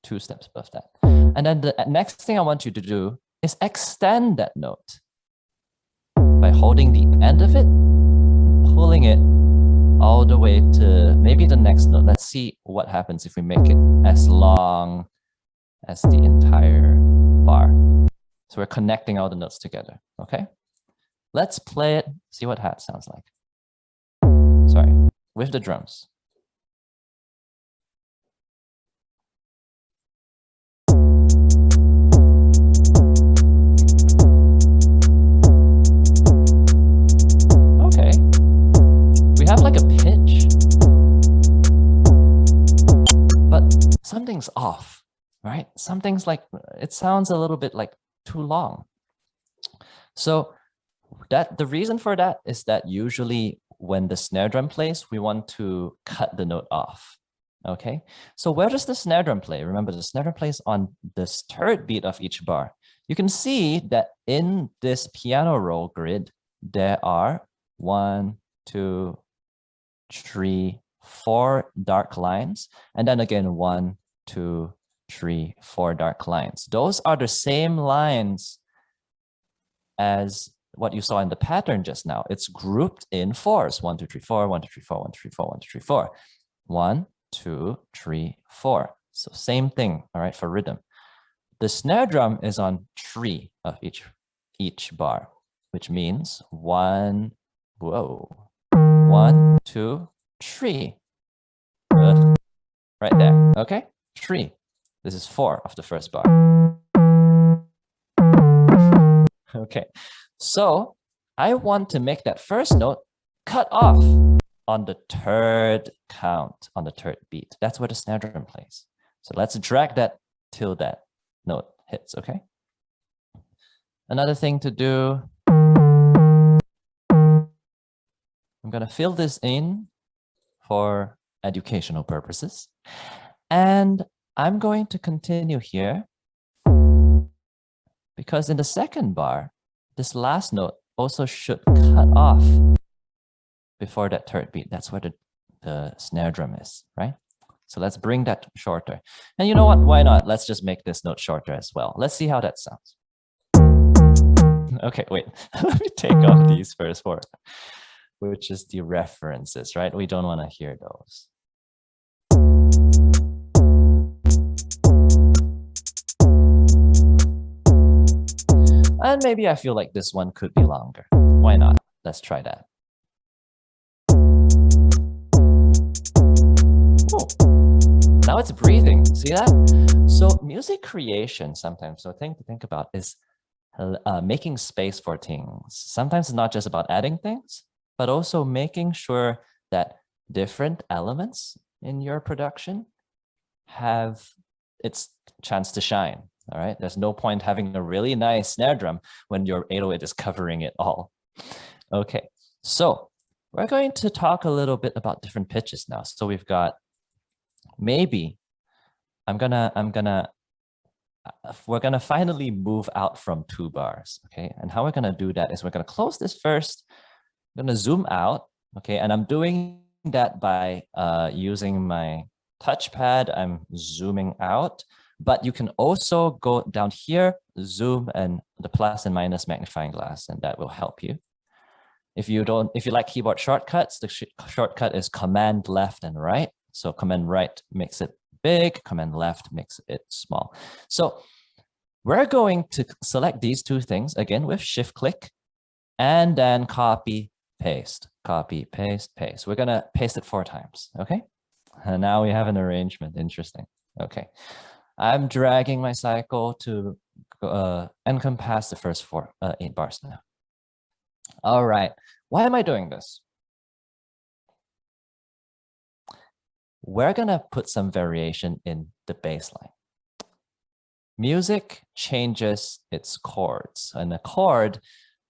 2 steps above that. And then the next thing I want you to do is extend that note by holding the end of it, pulling it all the way to maybe the next note. Let's see what happens if we make it as long as the entire bar. So we're connecting all the notes together, okay? Let's play it, see what that sounds like. Sorry, with the drums. Okay, we have like a pitch, but something's off, right? Something's like, it sounds a little bit like too long. So the reason for that is that usually when the snare drum plays, we want to cut the note off, okay? So where does the snare drum play? Remember, the snare drum plays on this third beat of each bar. You can see that in this piano roll grid, there are 1, 2, 3, 4 dark lines, and then again 1, 2, 3, 4 dark lines. Those are the same lines as what you saw in the pattern just now. It's grouped in 4s. 1, 2, 3, 4, 1, 2, 3, 4, 1, 2, 3, 4, 1, 2, 3, 4. 1, 2, 3, 4. So same thing, all right, for rhythm. The snare drum is on 3 of each bar, which means 1, whoa, 1, 2, 3. Right there, okay? 3. This is 4 of the first bar. Okay, so I want to make that first note cut off on the third count, on the third beat. That's where the snare drum plays. So let's drag that till that note hits, okay? Another thing to do, I'm gonna fill this in for educational purposes. And I'm going to continue here because in the second bar, this last note also should cut off before that third beat. That's where the snare drum is, right? So let's bring that shorter. And you know what? Why not? Let's just make this note shorter as well. Let's see how that sounds. Okay, wait. Let me take off these first 4, which is the references, right? We don't want to hear those. And maybe I feel like this one could be longer. Why not? Let's try that. Ooh. Now it's breathing. See that? So music creation sometimes, so a thing to think about is making space for things. Sometimes it's not just about adding things, but also making sure that different elements in your production have its chance to shine. All right, there's no point having a really nice snare drum when your 808 is covering it all. Okay, so we're going to talk a little bit about different pitches now. So we've got maybe we're gonna finally move out from 2 bars. Okay, and how we're gonna do that is we're gonna close this first. I'm gonna zoom out. Okay, and I'm doing that by using my touchpad. I'm zooming out, but you can also go down here, zoom, and the plus and minus magnifying glass, and that will help you. If you like keyboard shortcuts, the shortcut is Command left and right. So Command right makes it big, Command left makes it small. So we're going to select these 2 things again with Shift click, and then copy, paste, copy, paste, paste. We're gonna paste it 4 times, okay? And now we have an arrangement, interesting. Okay, I'm dragging my cycle to encompass the first 8 bars now. All right, why am I doing this? We're gonna put some variation in the bass line. Music changes its chords, and a chord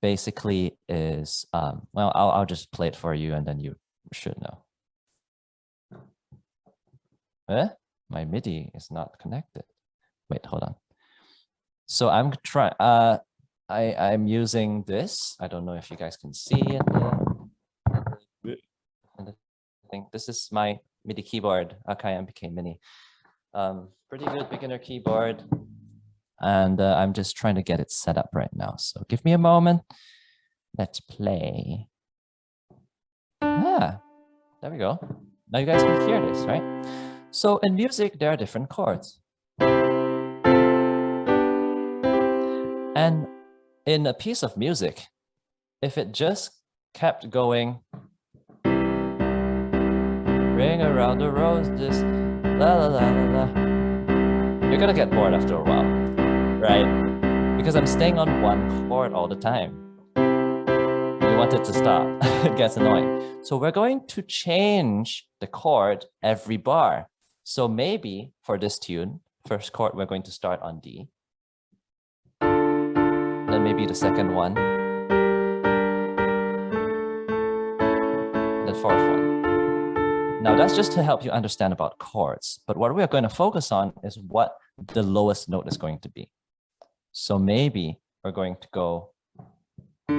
basically is, well, I'll just play it for you and then you should know. My MIDI is not connected. Wait, hold on. So I'm trying, I'm using this. I don't know if you guys can see it. I think this is my MIDI keyboard, Akai MPK Mini. Pretty good beginner keyboard. And I'm just trying to get it set up right now. So give me a moment. Let's play. Ah, there we go. Now you guys can hear this, right? So in music, there are different chords. And in a piece of music, if it just kept going, ring around the roses, la la la la la, you're gonna get bored after a while, right? Because I'm staying on one chord all the time. You want it to stop, it gets annoying. So we're going to change the chord every bar. So maybe for this tune, first chord, we're going to start on D. Then maybe the second one. The 4th one. Now that's just to help you understand about chords. But what we're going to focus on is what the lowest note is going to be. So maybe we're going to go. All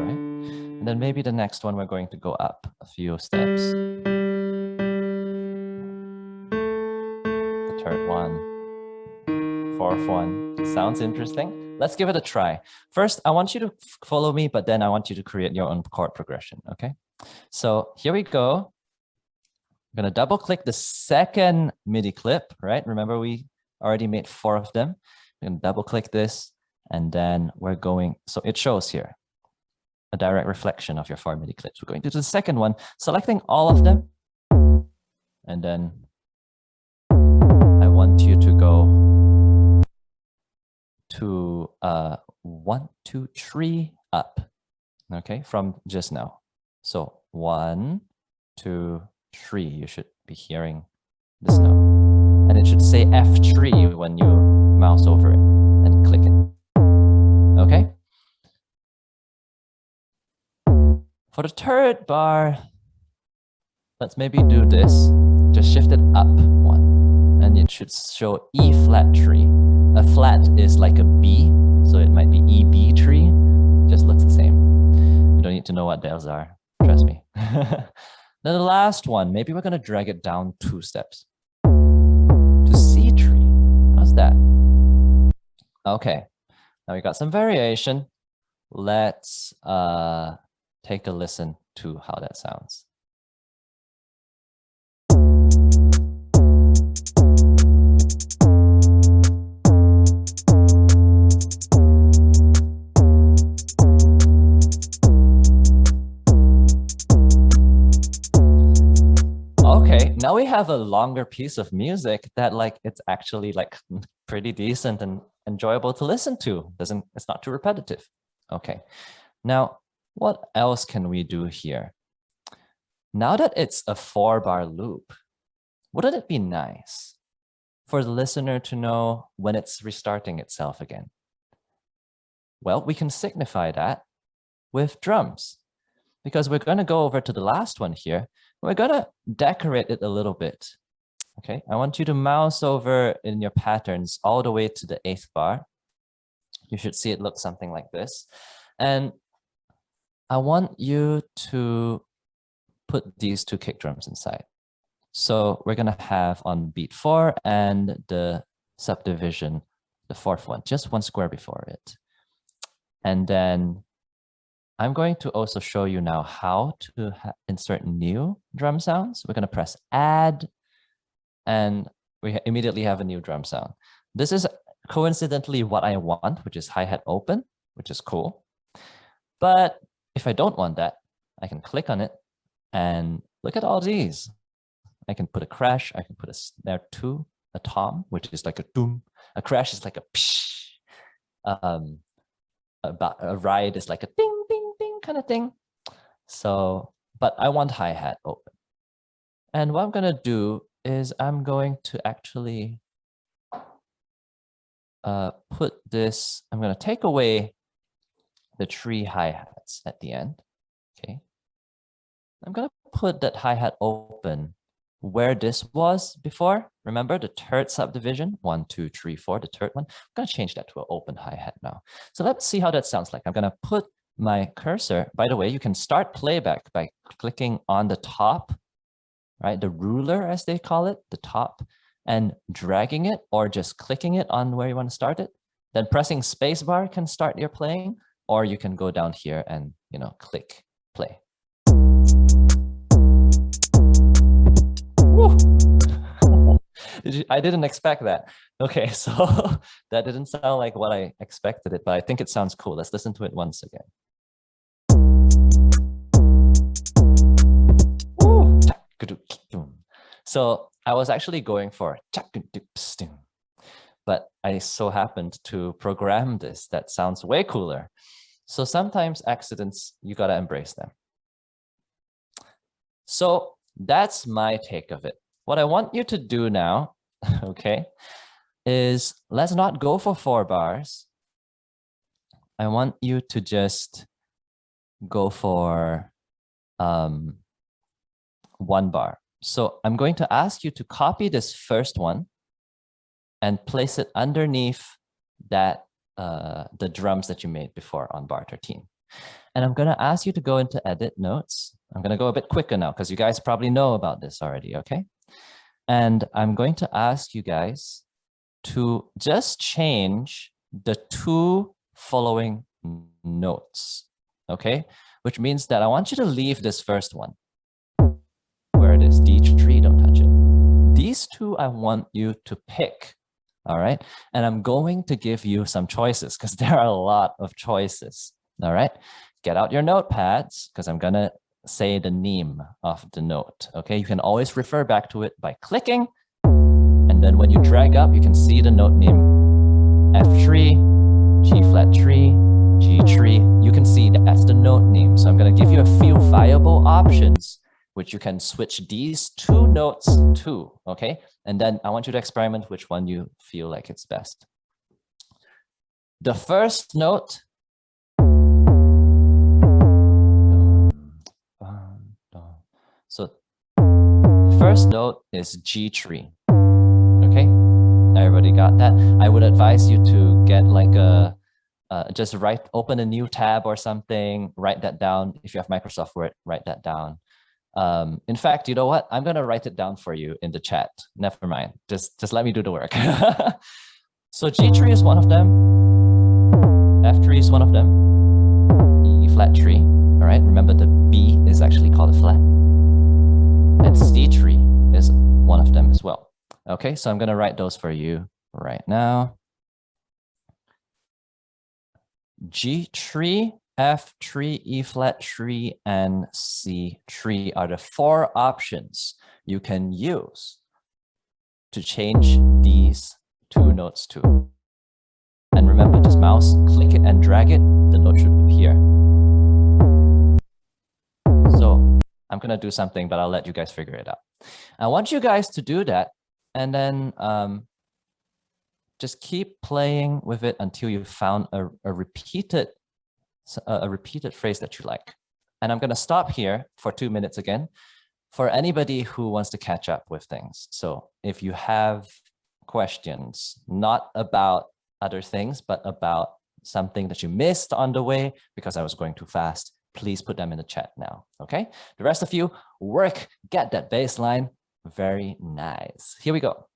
right. And then maybe the next one, we're going to go up a few steps. The 3rd one, 4th one. Sounds interesting. Let's give it a try. First, I want you to follow me, but then I want you to create your own chord progression, okay? So here we go. I'm gonna double click the second MIDI clip, right? Remember we already made 4 of them. I'm gonna double click this, and then we're going, so it shows here a direct reflection of your 4 MIDI clips. We're going to the second one, selecting all of them. And then I want you to go to 1, 2, 3 up, okay, from just now. So 1, 2, 3, you should be hearing this note. And it should say F3 when you mouse over it and click it, okay? For the 3rd bar, let's maybe do this. Just shift it up 1, and it should show E flat 3. A flat is like a B, so it might be EB tree. Just looks the same. You don't need to know what those are. Trust me. Then the last one, maybe we're gonna drag it down 2 steps to C tree. How's that? Okay, now we got some variation. Let's take a listen to how that sounds. Okay, now we have a longer piece of music that it's actually pretty decent and enjoyable to listen to. It's not too repetitive. Okay, now what else can we do here? Now that it's a 4-bar loop, wouldn't it be nice for the listener to know when it's restarting itself again? Well, we can signify that with drums, because we're going to go over to the last one here. We're going to decorate it a little bit. Okay, I want you to mouse over in your patterns all the way to the 8th bar. You should see it look something like this. And I want you to put these 2 kick drums inside. So we're going to have on beat 4 and the subdivision, the 4th one, just 1 square before it. And then I'm going to also show you now how to insert new drum sounds. We're going to press add, and we immediately have a new drum sound. This is coincidentally what I want, which is hi-hat open, which is cool. But if I don't want that, I can click on it and look at all these. I can put a crash, I can put a snare 2, a tom, which is like a doom. A crash is like a psh. A ride is like a ding, ding, ding kind of thing. So, but I want hi-hat open. And what I'm going to do is I'm going to actually put this, I'm going to take away the 3 hi-hats at the end. Okay. I'm going to put that hi-hat open where this was before. Remember the 3rd subdivision, 1, 2, 3, 4, the 3rd one. I'm going to change that to an open hi-hat now. So let's see how that sounds like. I'm going to put my cursor. By the way, you can start playback by clicking on the top, right? The ruler, as they call it, the top, and dragging it, or just clicking it on where you want to start it. Then pressing spacebar can start your playing, or you can go down here and, you know, click play. I didn't expect that. Okay, so that didn't sound like what I expected it, but I think it sounds cool. Let's listen to it once again. So I was actually going for, but I so happened to program this that sounds way cooler. So sometimes accidents, you gotta embrace them. So that's my take of it. What I want you to do now, okay, is let's not go for 4 bars. I want you to just go for 1 bar. So I'm going to ask you to copy this first one and place it underneath that the drums that you made before on bar 13. And I'm going to ask you to go into edit notes. I'm going to go a bit quicker now because you guys probably know about this already, okay? And I'm going to ask you guys to just change the 2 following notes, okay? Which means that I want you to leave this first one where it is D3, don't touch it. These 2 I want you to pick, all right? And I'm going to give you some choices because there are a lot of choices, all right? Get out your notepads because I'm gonna say the name of the note, okay? You can always refer back to it by clicking, and then when you drag up, you can see the note name F3, G flat 3, G3. You can see that's the note name. So I'm gonna give you a few viable options which you can switch these 2 notes to, okay? And then I want you to experiment which one you feel like it's best. The first note, so the first note is G3, okay? Everybody got that? I would advise you to get like a, just open a new tab or something, write that down. If you have Microsoft Word, write that down. In fact, you know what? I'm gonna write it down for you in the chat. Never mind, just let me do the work. So G3 is one of them, F3 is one of them, E flat 3, all right? Remember the B is actually called a flat. And C3 is one of them as well. Okay, so I'm gonna write those for you right now. G3, F3, E flat 3, and C3 are the 4 options you can use to change these 2 notes to. And remember, just mouse, click it and drag it, the note should appear. So I'm gonna do something, but I'll let you guys figure it out. I want you guys to do that, and then just keep playing with it until you found a repeated phrase that you like. And I'm going to stop here for 2 minutes again for anybody who wants to catch up with things. So if you have questions, not about other things, but about something that you missed on the way because I was going too fast, please put them in the chat now, okay? The rest of you, get that bass line. Very nice. Here we go.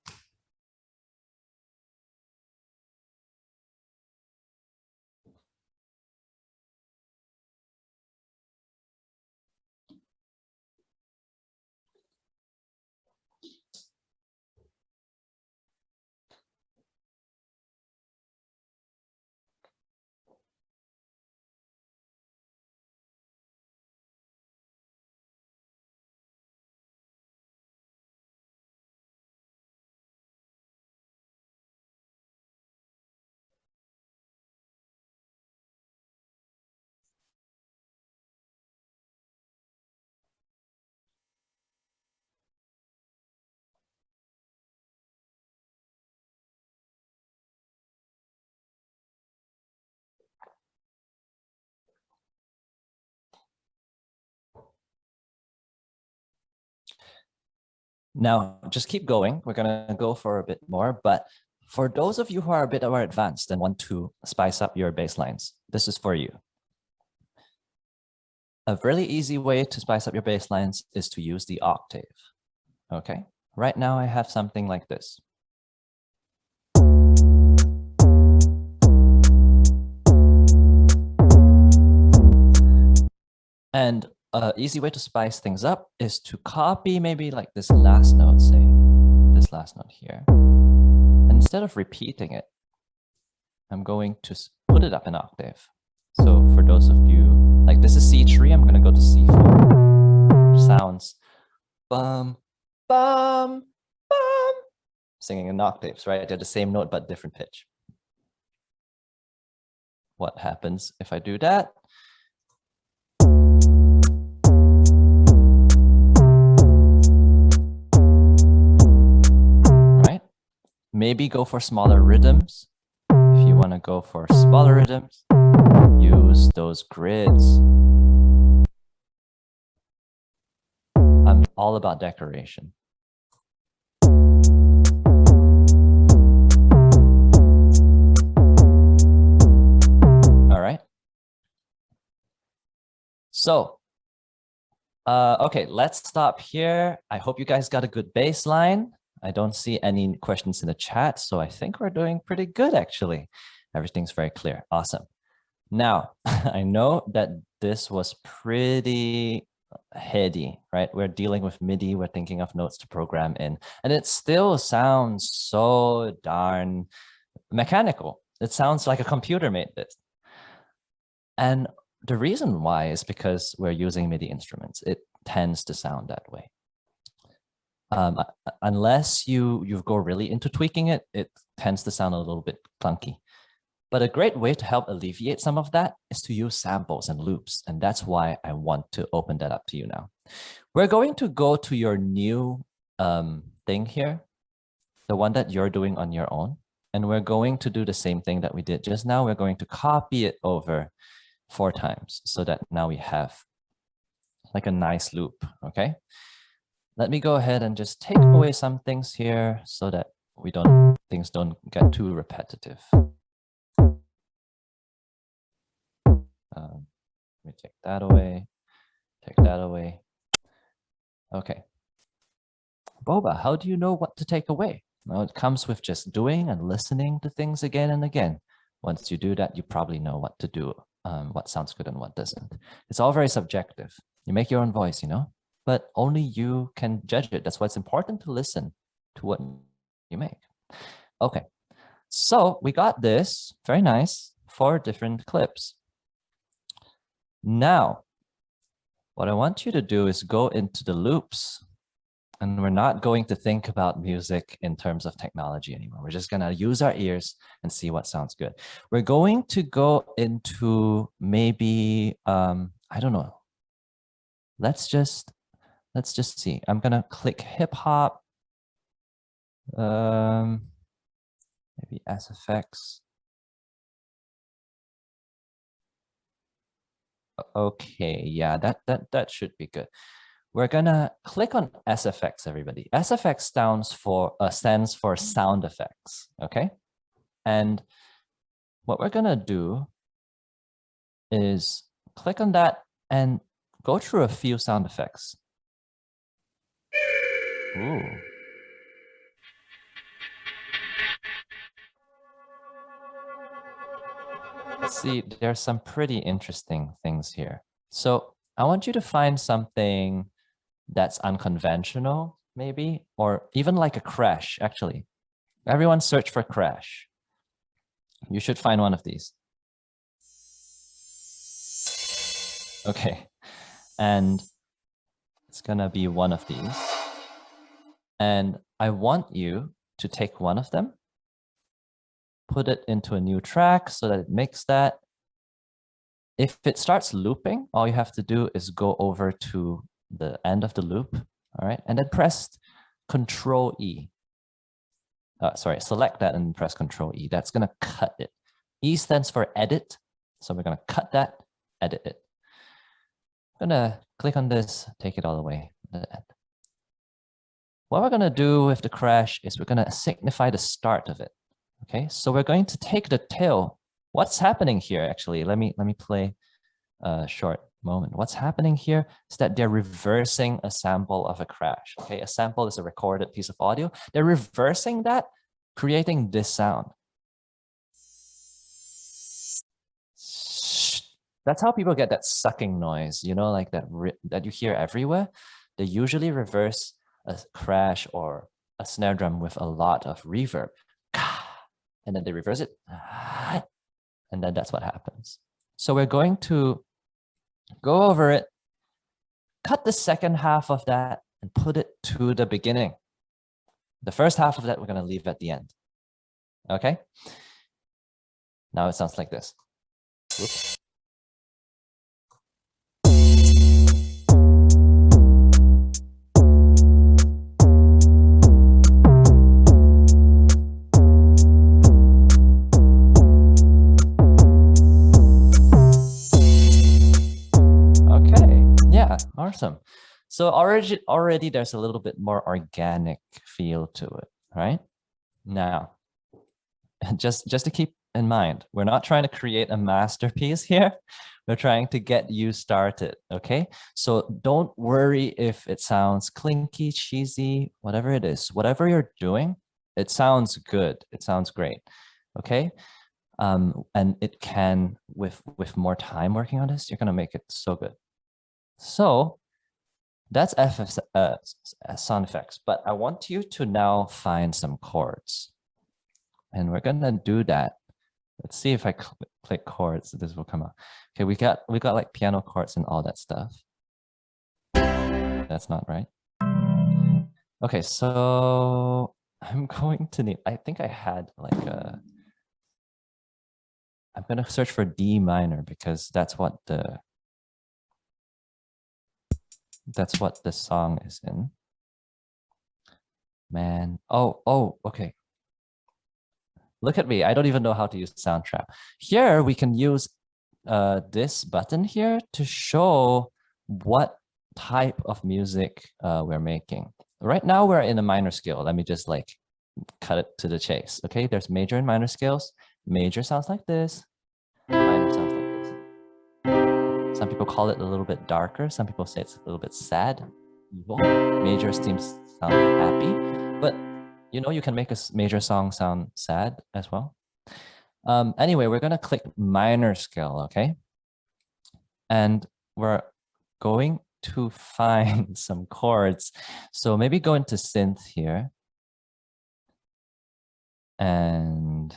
Now, just keep going. We're going to go for a bit more, but for those of you who are a bit more advanced and want to spice up your bass lines, this is for you. A really easy way to spice up your bass lines is to use the octave. Okay, right now I have something like this. And an easy way to spice things up is to copy maybe like this last note, say, this last note here. And instead of repeating it, I'm going to put it up an octave. So for those of you, like this is C3, I'm going to go to C4. Sounds bum, bum, bum. Singing in octaves, right? They're the same note, but different pitch. What happens if I do that? Maybe go for smaller rhythms. If you want to go for smaller rhythms, use those grids. I'm all about decoration. All right. So, okay, let's stop here. I hope you guys got a good bass line. I don't see any questions in the chat, so I think we're doing pretty good, actually. Everything's very clear. Awesome. Now, I know that this was pretty heady, right? We're dealing with MIDI. We're thinking of notes to program in, and it still sounds so darn mechanical. It sounds like a computer made this. And the reason why is because we're using MIDI instruments. It tends to sound that way. Unless you go really into tweaking it, it tends to sound a little bit clunky. But a great way to help alleviate some of that is to use samples and loops. And that's why I want to open that up to you now. We're going to go to your new thing here, the one that you're doing on your own. And we're going to do the same thing that we did just now. We're going to copy it over 4 times so that now we have like a nice loop, okay? Let me go ahead and just take away some things here so that things don't get too repetitive. Let me take that away, take that away. Okay. Boba, how do you know what to take away? Well, it comes with just doing and listening to things again and again. Once you do that, you probably know what to do, what sounds good and what doesn't. It's all very subjective. You make your own voice, you know? But only you can judge it. That's why it's important to listen to what you make. Okay, so we got this, very nice, 4 different clips. Now, what I want you to do is go into the loops, and we're not going to think about music in terms of technology anymore. We're just gonna use our ears and see what sounds good. We're going to go into maybe, I don't know. Let's just see. I'm gonna click hip hop. maybe Sfx. Okay, yeah, that should be good. We're gonna click on Sfx, everybody. Sfx stands for sound effects, okay? And what we're gonna do is click on that and go through a few sound effects. Ooh. See, there's some pretty interesting things here. So I want you to find something that's unconventional, maybe, or even like a crash, actually. Everyone search for crash. You should find one of these. Okay, and it's gonna be one of these. And I want you to take one of them, put it into a new track so that it makes that. If it starts looping, all you have to do is go over to the end of the loop, all right? And then press Control E. Select that and press Control E. That's gonna cut it. E stands for edit. So we're gonna cut that, edit it. I'm gonna click on this, take it all the way to the end. What we're gonna do with the crash is we're gonna signify the start of it. Okay, so we're going to take the tail. What's happening here, actually? Let me play a short moment. What's happening here is that they're reversing a sample of a crash. Okay, a sample is a recorded piece of audio. They're reversing that, creating this sound. That's how people get that sucking noise, you know, like that you hear everywhere. They usually reverse a crash or a snare drum with a lot of reverb. And then they reverse it. And then that's what happens. So we're going to go over it, cut the second half of that and put it to the beginning. The first half of that, we're gonna leave at the end. Okay? Now it sounds like this. Whoops. Awesome. So already there's a little bit more organic feel to it, right? Now, just to keep in mind, we're not trying to create a masterpiece here. We're trying to get you started, okay? So don't worry if it sounds clinky, cheesy, whatever it is. Whatever you're doing, it sounds good. It sounds great, okay? And it can, with more time working on this, you're gonna make it so good. So that's sound effects, but I want you to now find some chords. And we're gonna do that. Let's see if I click chords, this will come up. Okay, we got like piano chords and all that stuff. That's not right. Okay, so I'm going to need, I think I had like I'm gonna search for D minor because that's what the song is in. Man, oh, okay. Look at me, I don't even know how to use Soundtrap. Here we can use this button here to show what type of music we're making. Right now we're in a minor scale. Let me just like cut it to the chase. Okay, there's major and minor scales. Major sounds like this, minor sounds like this. Some people call it a little bit darker. Some people say it's a little bit sad, evil. Major seems sound happy, but you know, you can make a major song sound sad as well. Anyway, we're gonna click minor scale, okay? And we're going to find some chords. So maybe go into synth here. And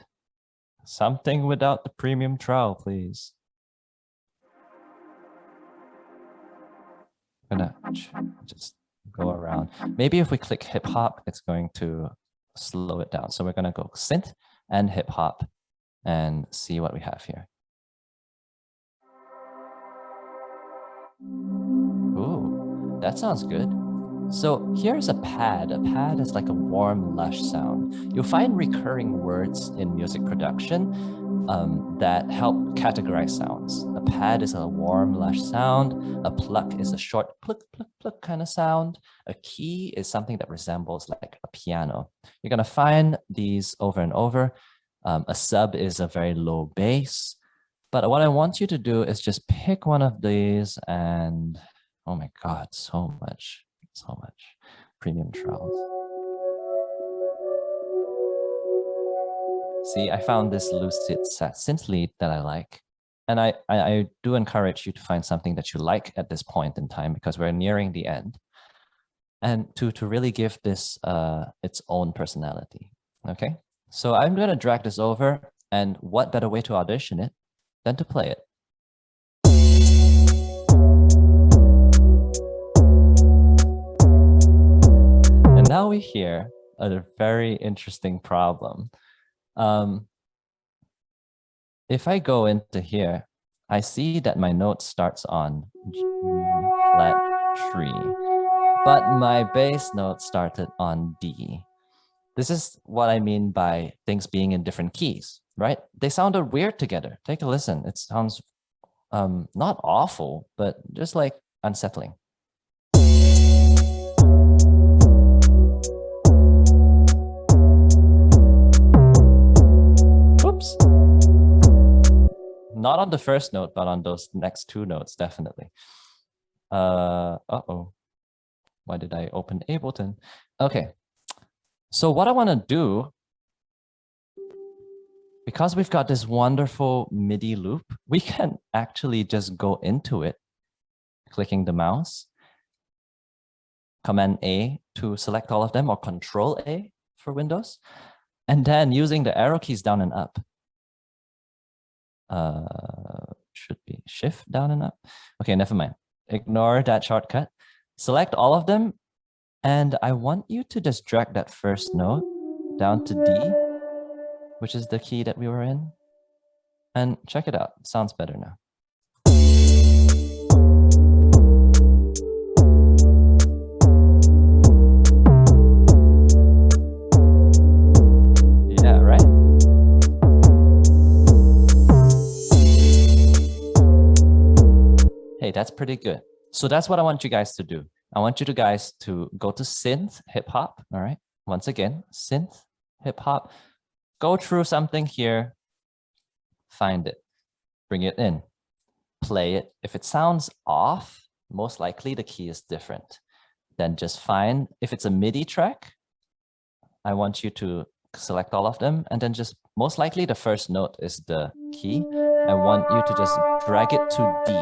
something without the premium trial, please. I'm gonna just go around. Maybe if we click hip hop, it's going to slow it down. So we're gonna go synth and hip hop and see what we have here. Ooh, that sounds good. So here's a pad. A pad is like a warm, lush sound. You'll find recurring words in music production that help categorize sounds. A pad is a warm, lush sound. A pluck is a short pluck, pluck, pluck kind of sound. A key is something that resembles like a piano. You're gonna find these over and over. A sub is a very low bass. But what I want you to do is just pick one of these and, oh my God, so much premium trowels. See, I found this lucid synth lead that I like. And I do encourage you to find something that you like at this point in time because we're nearing the end. And to really give this its own personality, okay? So I'm gonna drag this over, and what better way to audition it than to play it? And now we hear a very interesting problem. If I go into here, I see that my note starts on G flat 3, but my bass note started on D. This is what I mean by things being in different keys, right? They sounded weird together. Take a listen. It sounds not awful, but just like unsettling. Oops. Not on the first note, but on those next two notes, definitely. Uh-oh. Why did I open Ableton? Okay. So what I want to do, because we've got this wonderful MIDI loop, we can actually just go into it, clicking the mouse, Command A to select all of them, or Control A for Windows, and then using the arrow keys down and up. Should be Shift down and up. Okay, never mind. Ignore that shortcut. Select all of them. And I want you to just drag that first note down to D, which is the key that we were in. And check it out. It sounds better now. Yeah, right? Hey, that's pretty good. So that's what I want you guys to do. I want you guys to go to synth, hip hop, all right? Once again, synth, hip hop. Go through something here, find it, bring it in, play it. If it sounds off, most likely the key is different. Then just find, if it's a MIDI track, I want you to select all of them, and then just, most likely the first note is the key. I want you to just drag it to D,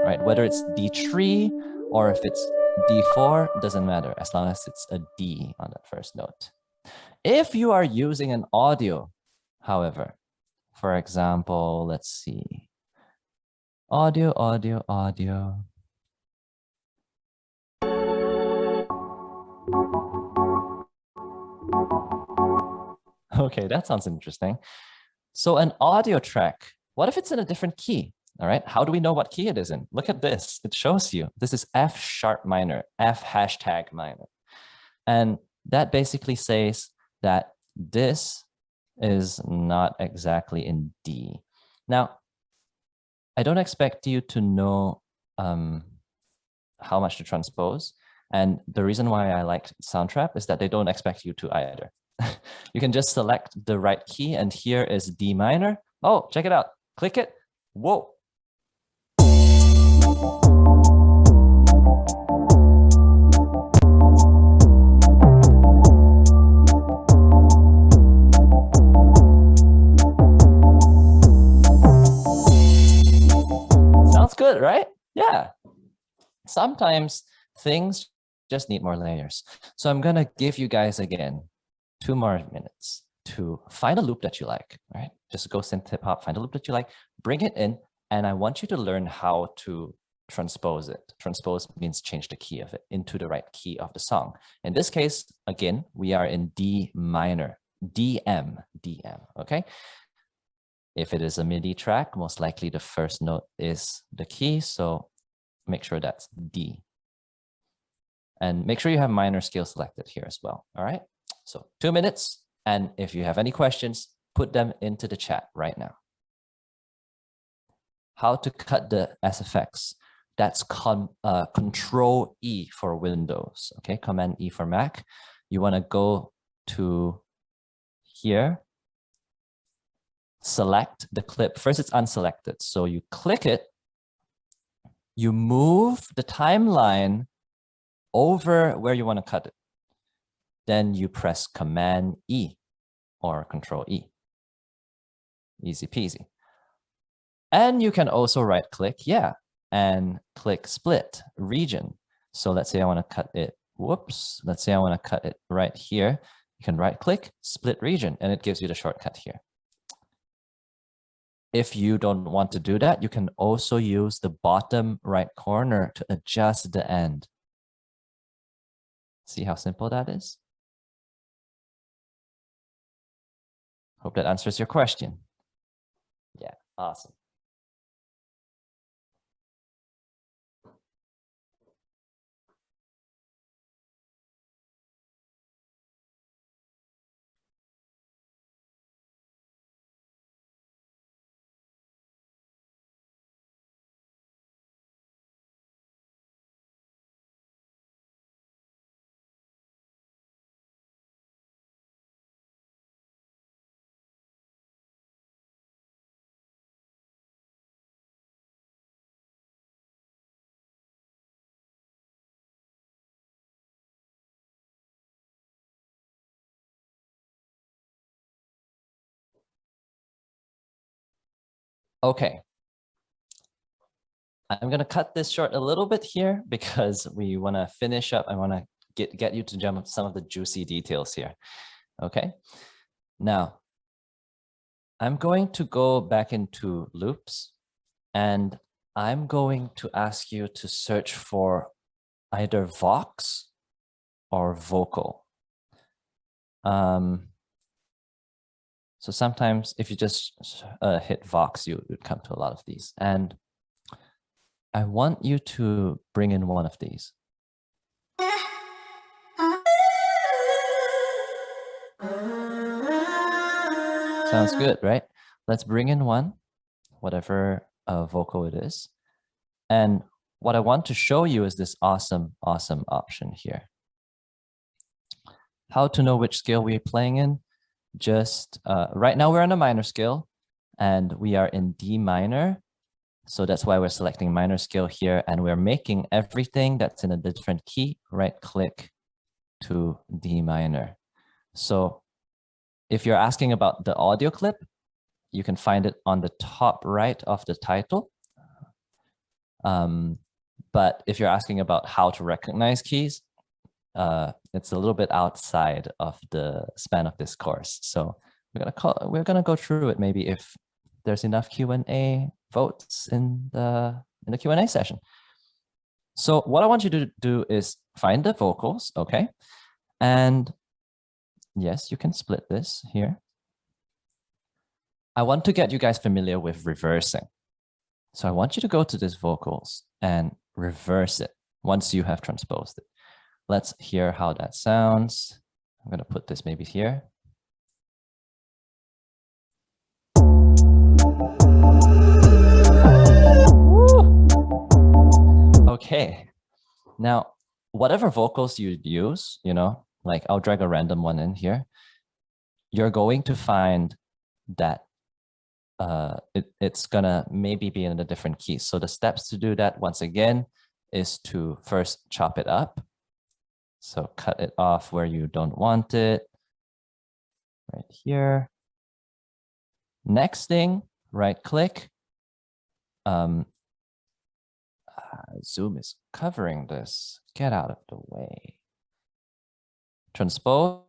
right? Whether it's D3 or if it's D4, doesn't matter, as long as it's a D on that first note. If you are using an audio, however, for example, let's see, audio. Okay, that sounds interesting. So an audio track, what if it's in a different key? All right, how do we know what key it is in? Look at this, it shows you. This is F sharp minor, F hashtag minor. And that basically says that this is not exactly in D. Now, I don't expect you to know how much to transpose. And the reason why I like Soundtrap is that they don't expect you to either. You can just select the right key, and here is D minor. Oh, check it out, click it, whoa. Sounds good, right? Yeah. Sometimes things just need more layers. So I'm gonna give you guys again 2 more minutes to find a loop that you like, right? Just go synth hip hop, find a loop that you like, bring it in, and I want you to learn how to transpose it. Transpose means change the key of it into the right key of the song. In this case, again, we are in D minor, DM, okay? If it is a MIDI track, most likely the first note is the key, so make sure that's D. And make sure you have minor scale selected here as well. All right. So 2 minutes. And if you have any questions, put them into the chat right now. How to cut the SFX. That's Control E for Windows. Okay, Command E for Mac. You want to go to here, select the clip. First, it's unselected. So you click it, you move the timeline over where you want to cut it. Then you press Command E or Control E. Easy peasy. And you can also right click, and click split region. So let's say I want to cut it, let's say I want to cut it right here. You can right click, split region, and it gives you the shortcut here. If you don't want to do that, you can also use the bottom right corner to adjust the end. See how simple that is? Hope that answers your question. Yeah, awesome. Okay. I'm going to cut this short a little bit here because we want to finish up. I want to get you to jump some of the juicy details here. Okay. Now, I'm going to go back into loops and I'm going to ask you to search for either Vox or vocal. So sometimes if you just hit Vox, you would come to a lot of these. And I want you to bring in one of these. Sounds good, right? Let's bring in one, whatever vocal it is. And what I want to show you is this awesome option here. How to know which scale we're playing in? Just right now we're on a minor scale and we are in D minor. So that's why we're selecting minor scale here, and we're making everything that's in a different key, right click to D minor. So if you're asking about the audio clip, you can find it on the top right of the title. But if you're asking about how to recognize keys, it's a little bit outside of the span of this course. So we're gonna go through it maybe if there's enough Q&A votes in the Q&A session. So what I want you to do is find the vocals, okay? And yes, you can split this here. I want to get you guys familiar with reversing. So I want you to go to this vocals and reverse it once you have transposed it. Let's hear how that sounds. I'm going to put this maybe here. Okay. Now, whatever vocals you use, like I'll drag a random one in here, you're going to find that it's gonna maybe be in a different key. So the steps to do that, once again, is to first chop it up. So cut it off where you don't want it, right here. Next thing, right click. Zoom is covering this. Get out of the way. Transpose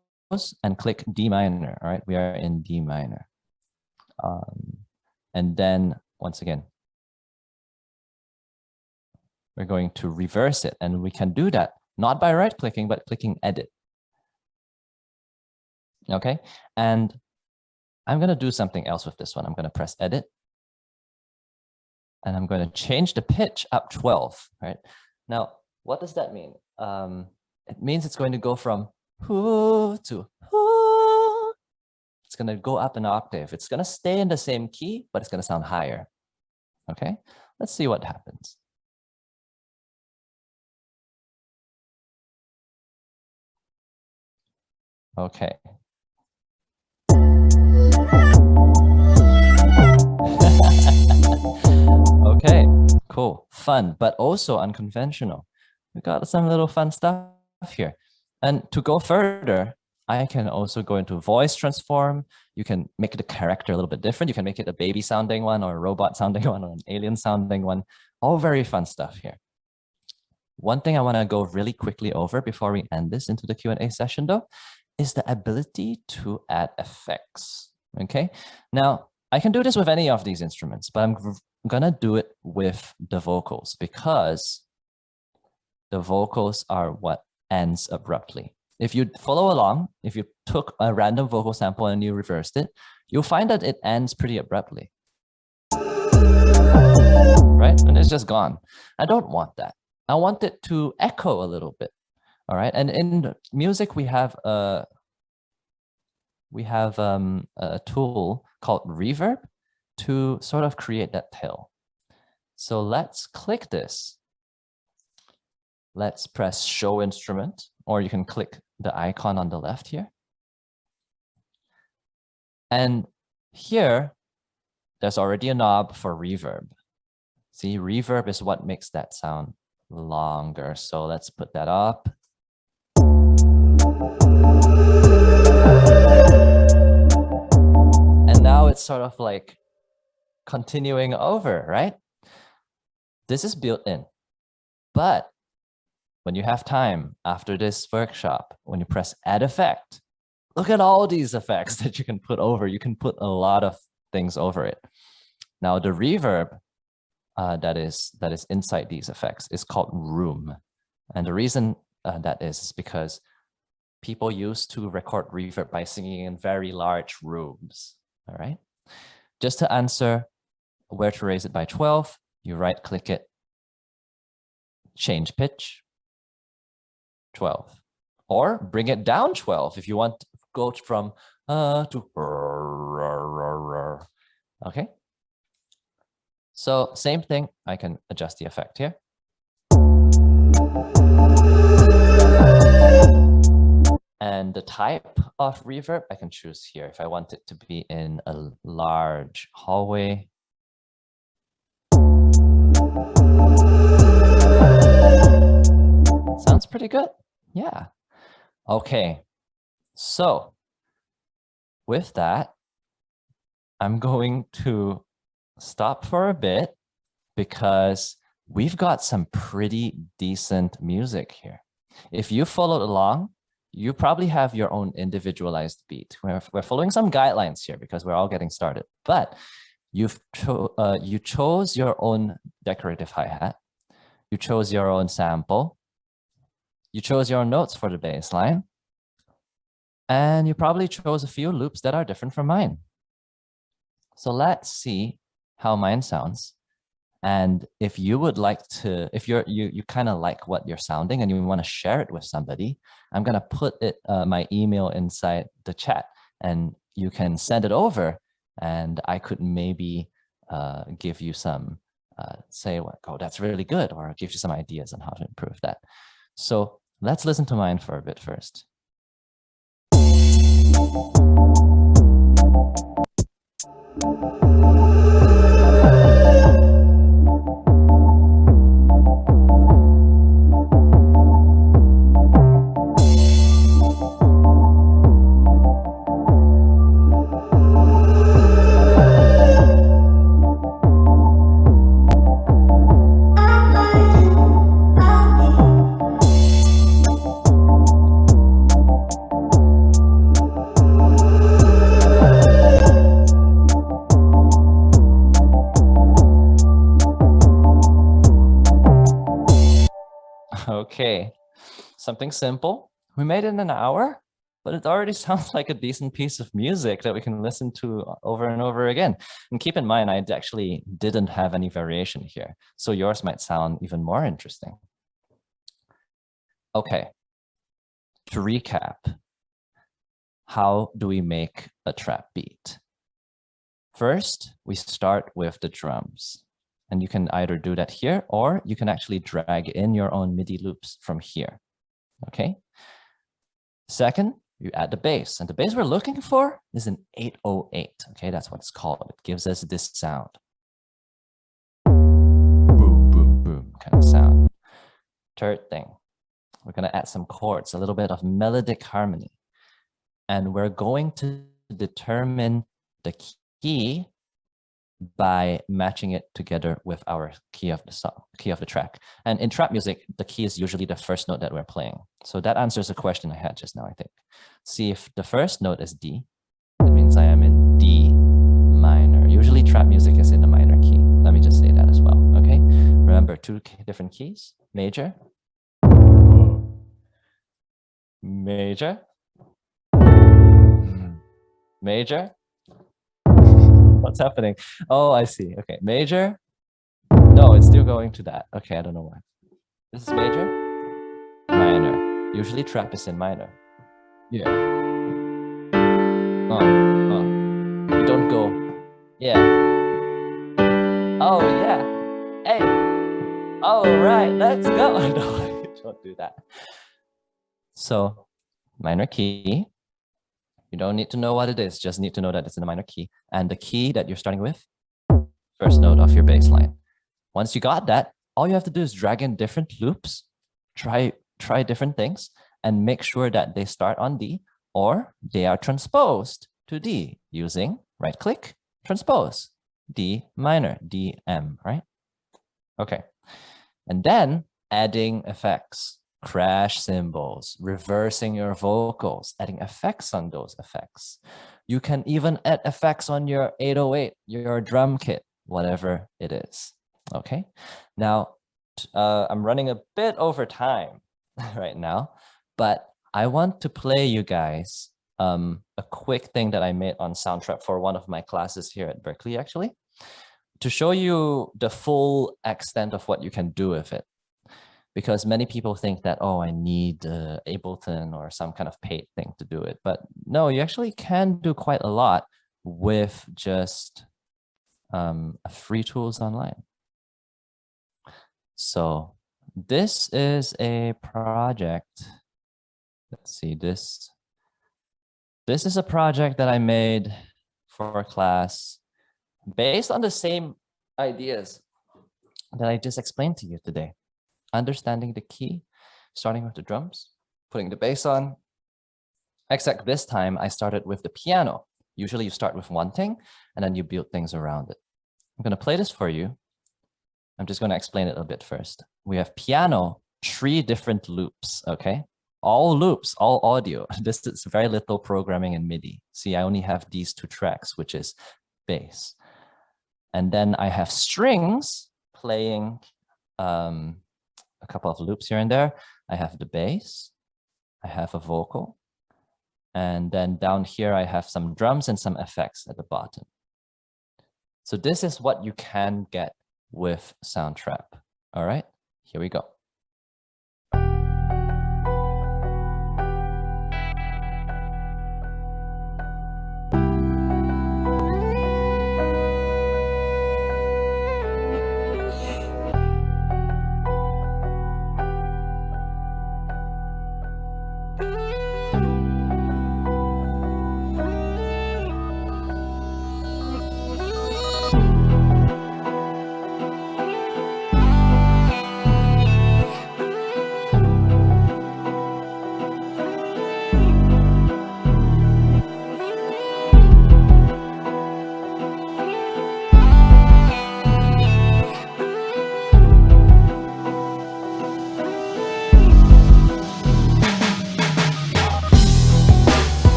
and click D minor. All right, we are in D minor. And then once again, we're going to reverse it, and we can do that not by right clicking, but clicking edit. Okay, and I'm going to do something else with this one. I'm going to press edit. And I'm going to change the pitch up 12, right? Now, what does that mean? It means it's going to go from hoo to hoo. It's going to go up an octave. It's going to stay in the same key, but it's going to sound higher. Okay, let's see what happens. Okay. Okay, cool, fun, but also unconventional. We got some little fun stuff here. And to go further, I can also go into voice transform. You can make the character a little bit different. You can make it a baby sounding one or a robot sounding one or an alien sounding one. All very fun stuff here. One thing I want to go really quickly over before we end this into the Q&A session though, is the ability to add effects, okay? Now, I can do this with any of these instruments, but I'm gonna do it with the vocals because the vocals are what ends abruptly. If you follow along, if you took a random vocal sample and you reversed it, you'll find that it ends pretty abruptly, right? And it's just gone. I don't want that. I want it to echo a little bit. All right, and in music we have a tool called Reverb to sort of create that tail. So let's click this. Let's press Show Instrument, or you can click the icon on the left here. And here, there's already a knob for reverb. See, reverb is what makes that sound longer. So let's put that up. And now it's sort of like continuing over, right? This is built in. But when you have time after this workshop, when you press Add Effect, look at all these effects that you can put over. You can put a lot of things over it. Now the reverb that is inside these effects is called room. And the reason that is because people used to record reverb by singing in very large rooms, all right? Just to answer where to raise it by 12, you right click it, change pitch, 12. Or bring it down 12 if you want to go from to okay? So same thing, I can adjust the effect here. And the type of reverb I can choose here if I want it to be in a large hallway. Sounds pretty good. Yeah. Okay. So with that, I'm going to stop for a bit because we've got some pretty decent music here. If you followed along, you probably have your own individualized beat. We're following some guidelines here because we're all getting started, but you chose your own decorative hi-hat. You chose your own sample. You chose your own notes for the bass line. And you probably chose a few loops that are different from mine. So let's see how mine sounds. And if you would like to, if you kind of like what you're sounding and you want to share it with somebody, I'm going to put it my email inside the chat and you can send it over and I could maybe give you some, say, oh, that's really good, or give you some ideas on how to improve that. So let's listen to mine for a bit first. Okay, something simple. We made it in an hour, but it already sounds like a decent piece of music that we can listen to over and over again. And keep in mind, I actually didn't have any variation here, so yours might sound even more interesting. Okay, to recap, how do we make a trap beat? First, we start with the drums. And you can either do that here, or you can actually drag in your own MIDI loops from here, okay? Second, you add the bass. And the bass we're looking for is an 808, okay? That's what it's called. It gives us this sound. Boom, boom, boom kind of sound. Third thing, we're gonna add some chords, a little bit of melodic harmony. And we're going to determine the key by matching it together with our key of the song, key of the track. And in trap music, the key is usually the first note that we're playing. So that answers a question I had just now, I think. See, if the first note is D, it means I am in D minor. Usually trap music is in the minor key. Let me just say that as well, okay? Remember, two different keys, major, major, major. What's happening? Oh, I see. Okay, major. No, it's still going to that. Okay, I don't know why. This is major, minor. Usually trap is in minor. Yeah. You don't go. Yeah. Oh, yeah. Hey. All right, let's go. No, don't do that. So, minor key. You don't need to know what it is, just need to know that it's in a minor key. And the key that you're starting with, first note of your bass line. Once you got that, all you have to do is drag in different loops, try different things, and make sure that they start on D or they are transposed to D using right click, transpose, D minor, D, M, right? Okay. And then adding effects. Crash cymbals, reversing your vocals, adding effects on those effects. You can even add effects on your 808, your drum kit, whatever it is, okay? Now, I'm running a bit over time right now, but I want to play you guys a quick thing that I made on Soundtrap for one of my classes here at Berkeley, actually, to show you the full extent of what you can do with it. Because many people think that, oh, I need Ableton or some kind of paid thing to do it. But no, you actually can do quite a lot with just free tools online. So this is a project. Let's see, this is a project that I made for a class based on the same ideas that I just explained to you today. Understanding the key, starting with the drums, putting the bass on. Except this time I started with the piano. Usually you start with one thing and then you build things around it. I'm going to play this for you. I'm just going to explain it a bit first. We have piano, 3 different loops, okay? All loops, all audio. This is very little programming in MIDI. See, I only have these 2 tracks, which is bass. And then I have strings playing a couple of loops here and there. I have the bass, I have a vocal, and then down here I have some drums and some effects at the bottom. So this is what you can get with Soundtrap. All right, here we go.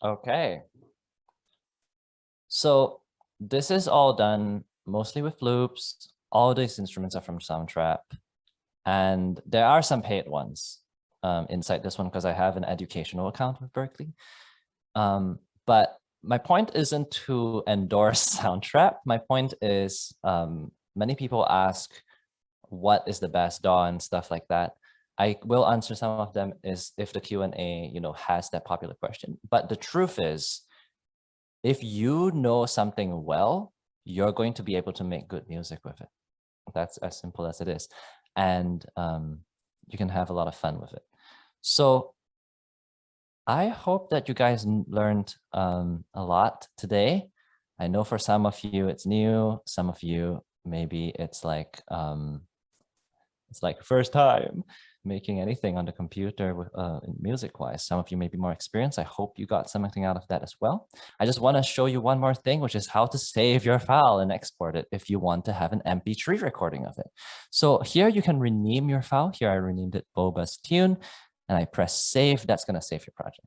Okay. So this is all done mostly with loops. All these instruments are from Soundtrap. And there are some paid ones inside this one because I have an educational account with Berkeley. But my point isn't to endorse Soundtrap. My point is many people ask, what is the best DAW and stuff like that. I will answer some of them is if the Q&A, has that popular question. But the truth is, if you know something well, you're going to be able to make good music with it. That's as simple as it is. And you can have a lot of fun with it. So I hope that you guys learned a lot today. I know for some of you it's new. Some of you maybe it's like first time making anything on the computer with music-wise. Some of you may be more experienced. I hope you got something out of that as well. I just want to show you one more thing, which is how to save your file and export it if you want to have an MP3 recording of it. So here you can rename your file. Here I renamed it Boba's Tune, and I press save. That's going to save your project.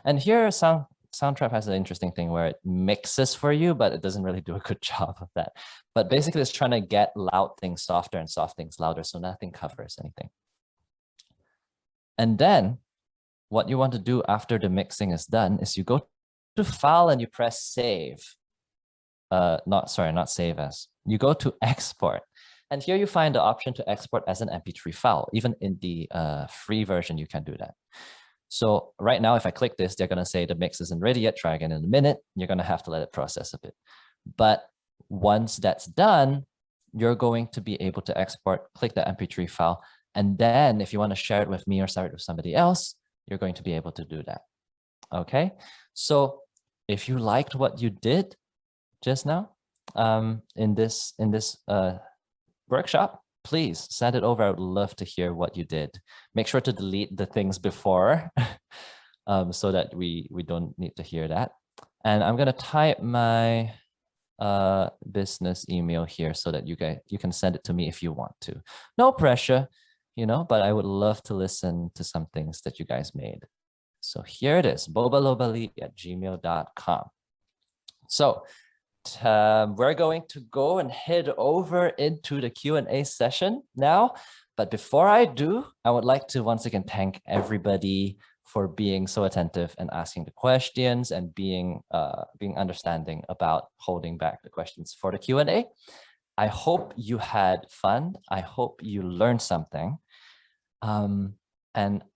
And here Soundtrap has an interesting thing where it mixes for you, but it doesn't really do a good job of that. But basically it's trying to get loud things softer and soft things louder, so nothing covers anything. And then what you want to do after the mixing is done is you go to File and you press Save. Not Save As. You go to Export. And here you find the option to export as an MP3 file. Even in the free version, you can do that. So right now, if I click this, they're going to say the mix isn't ready yet. Try again in a minute. You're going to have to let it process a bit. But once that's done, you're going to be able to export, click the MP3 file. And then if you want to share it with me or share it with somebody else, you're going to be able to do that. Okay. So if you liked what you did just now in this workshop, please send it over. I would love to hear what you did. Make sure to delete the things before so that we don't need to hear that. And I'm going to type my business email here so that you can send it to me if you want to. No pressure, but I would love to listen to some things that you guys made. So here it is, bobalobalee@gmail.com. So we're going to go and head over into the Q&A session now. But before I do, I would like to once again thank everybody for being so attentive and asking the questions and being understanding about holding back the questions for the Q&A. I hope you had fun. I hope you learned something. And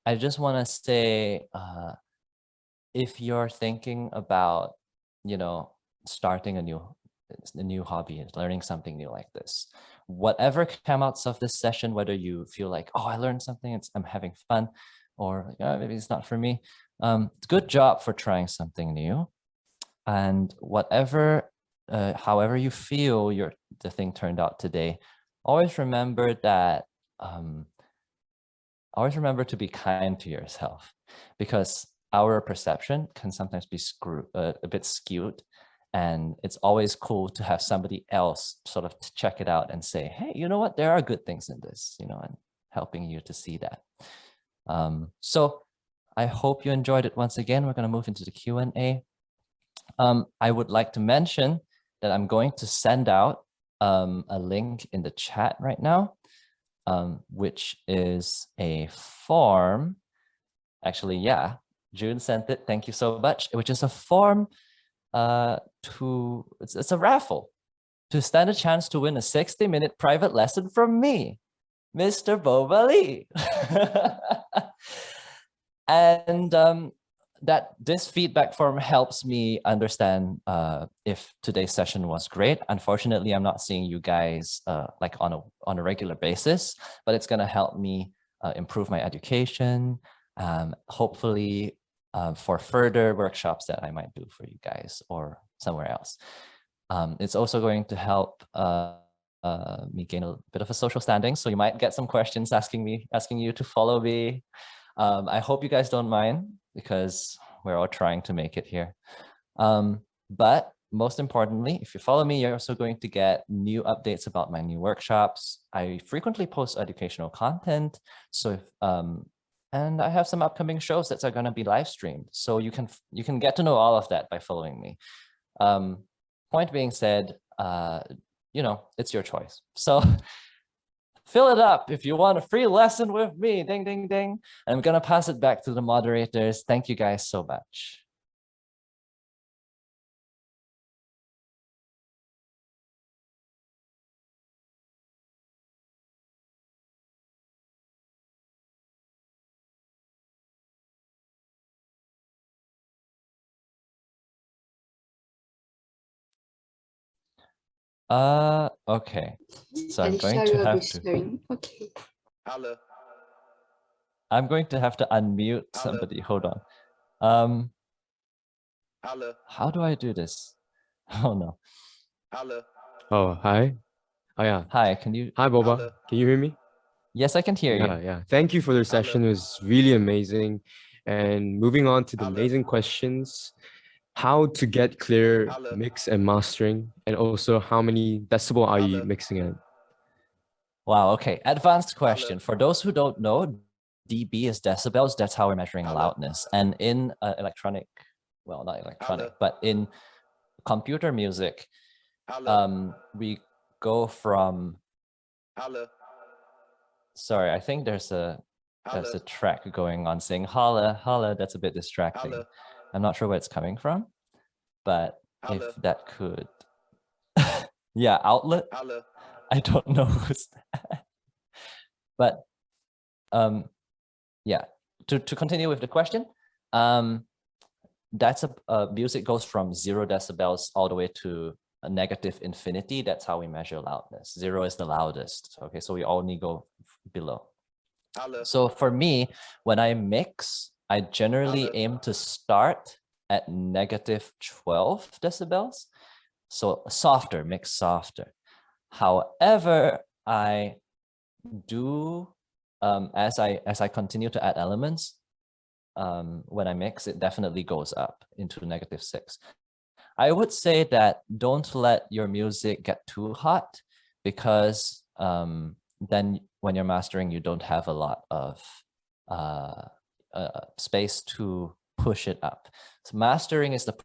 I just want to say, if you're thinking about, starting a new hobby, learning something new like this, whatever came out of this session, whether you feel like, oh, I learned something, I'm having fun, or maybe it's not for me, good job for trying something new. And whatever, however you feel the thing turned out today, always remember that, always remember to be kind to yourself, because our perception can sometimes be a bit skewed. And it's always cool to have somebody else sort of check it out and say, hey, you know what? There are good things in this, and helping you to see that. So I hope you enjoyed it. Once again, we're going to move into the Q&A. I would like to mention that I'm going to send out a link in the chat right now, which is a form. Actually, yeah, June sent it. Thank you so much. Which is a form it's a raffle to stand a chance to win a 60-minute private lesson from me, Mr. Boba Lee. And that this feedback form helps me understand if today's session was great. Unfortunately, I'm not seeing you guys like on a regular basis, but it's going to help me improve my education, hopefully for further workshops that I might do for you guys or somewhere else. It's also going to help me gain a bit of a social standing. So you might get some questions asking you to follow me. I hope you guys don't mind, because we're all trying to make it here. But most importantly, if you follow me, you're also going to get new updates about my new workshops. I frequently post educational content. So if, And I have some upcoming shows that are going to be live streamed. So you can get to know all of that by following me. Point being said, you know, it's your choice. So fill it up if you want a free lesson with me. Ding, ding, ding. And I'm going to pass it back to the moderators. Thank you guys so much. Okay. So I'm going to have to. Okay. Hello. I'm going to have to unmute somebody. Hold on. Hello. How do I do this? Oh no. Hello. Oh, hi. Oh yeah. Hi, can you? Hi, Boba. Hello. Can you hear me? Yes, I can hear you. Yeah. Thank you for the session. It was really amazing. And moving on to the amazing questions, how to get clear mix and mastering, and also how many decibel are you mixing at? Wow, okay. Advanced question. For those who don't know, dB is decibels. That's how we're measuring loudness. And in electronic, well, not electronic, but in computer music, we go from, sorry, I think there's a track going on saying holla, holla. That's a bit distracting. I'm not sure where it's coming from, but if that could, yeah, outlet. I don't know who's that, but yeah. To continue with the question, that's music goes from 0 decibels all the way to a negative infinity. That's how we measure loudness. 0 is the loudest. Okay, so we only go below. So for me, when I mix, I generally aim to start at negative 12 decibels. So softer, mix softer. However, I do, as I continue to add elements, when I mix, it definitely goes up into -6. I would say that don't let your music get too hot, because then when you're mastering, you don't have a lot of space to push it up. So mastering is the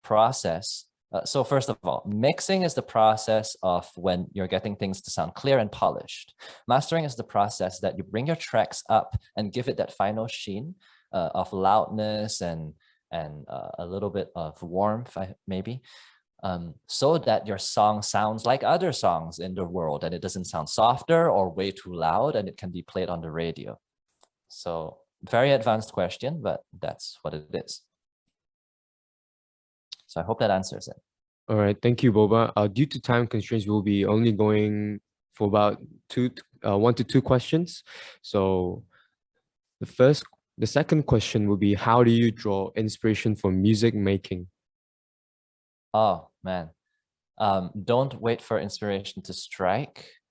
process. So first of all, mixing is the process of when you're getting things to sound clear and polished. Mastering is the process that you bring your tracks up and give it that final sheen of loudness and a little bit of warmth, maybe, so that your song sounds like other songs in the world, and it doesn't sound softer or way too loud, and it can be played on the radio. So very advanced question, but that's what it is. So I hope that answers it. All right, thank you, Boba. Due to time constraints, we'll be only going for about 1 to 2 questions. So the second question will be, how do you draw inspiration for music making? Oh man, don't wait for inspiration to strike.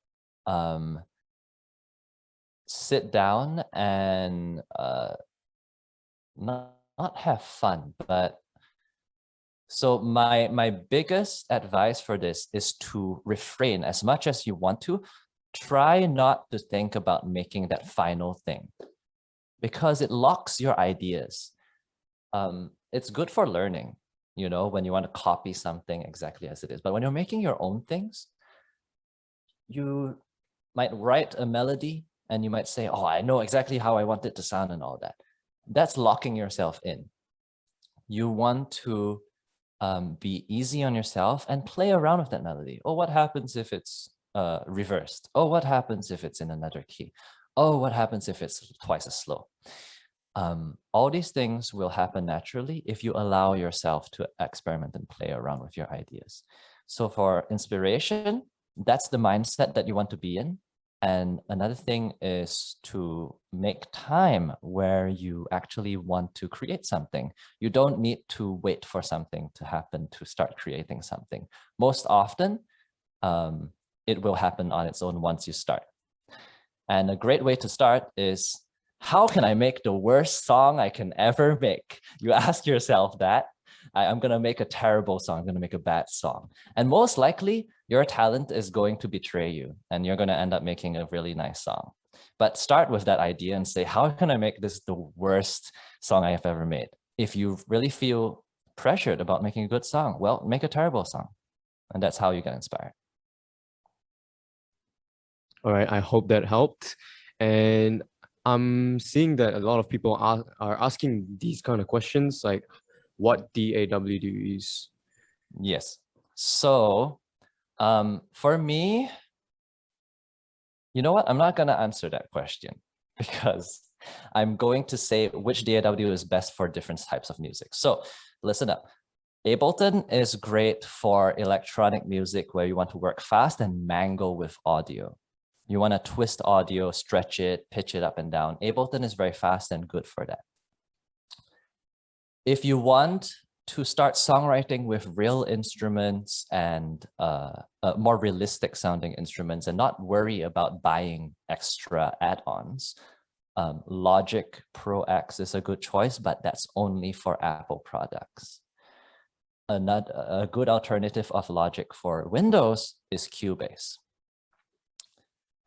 Sit down and not have fun, but so my biggest advice for this is to refrain as much as you want to. Try not to think about making that final thing, because it locks your ideas. It's good for learning, you know, when you want to copy something exactly as it is. But when you're making your own things, you might write a melody and you might say, oh, I know exactly how I want it to sound and all that. That's locking yourself in. You want to be easy on yourself and play around with that melody. Oh, what happens if it's reversed? Oh, what happens if it's in another key? Oh, what happens if it's twice as slow? All these things will happen naturally if you allow yourself to experiment and play around with your ideas. So for inspiration, that's the mindset that you want to be in. And another thing is to make time where you actually want to create something. You don't need to wait for something to happen to start creating something. Most often, it will happen on its own once you start. And a great way to start is, how can I make the worst song I can ever make? You ask yourself that. I'm going to make a terrible song. I'm going to make a bad song. And most likely, your talent is going to betray you, and you're going to end up making a really nice song. But start with that idea and say, how can I make this the worst song I have ever made? If you really feel pressured about making a good song, well, make a terrible song. And that's how you get inspired. All right, I hope that helped. And I'm seeing that a lot of people are asking these kind of questions, like what DAW do you use? Yes. So for me, you know what? I'm not going to answer that question because I'm going to say which DAW is best for different types of music. So listen up. Ableton is great for electronic music where you want to work fast and mangle with audio. You want to twist audio, stretch it, pitch it up and down. Ableton is very fast and good for that. If you want to start songwriting with real instruments and more realistic sounding instruments and not worry about buying extra add-ons, Logic Pro X is a good choice, but that's only for Apple products. A good alternative of Logic for Windows is Cubase.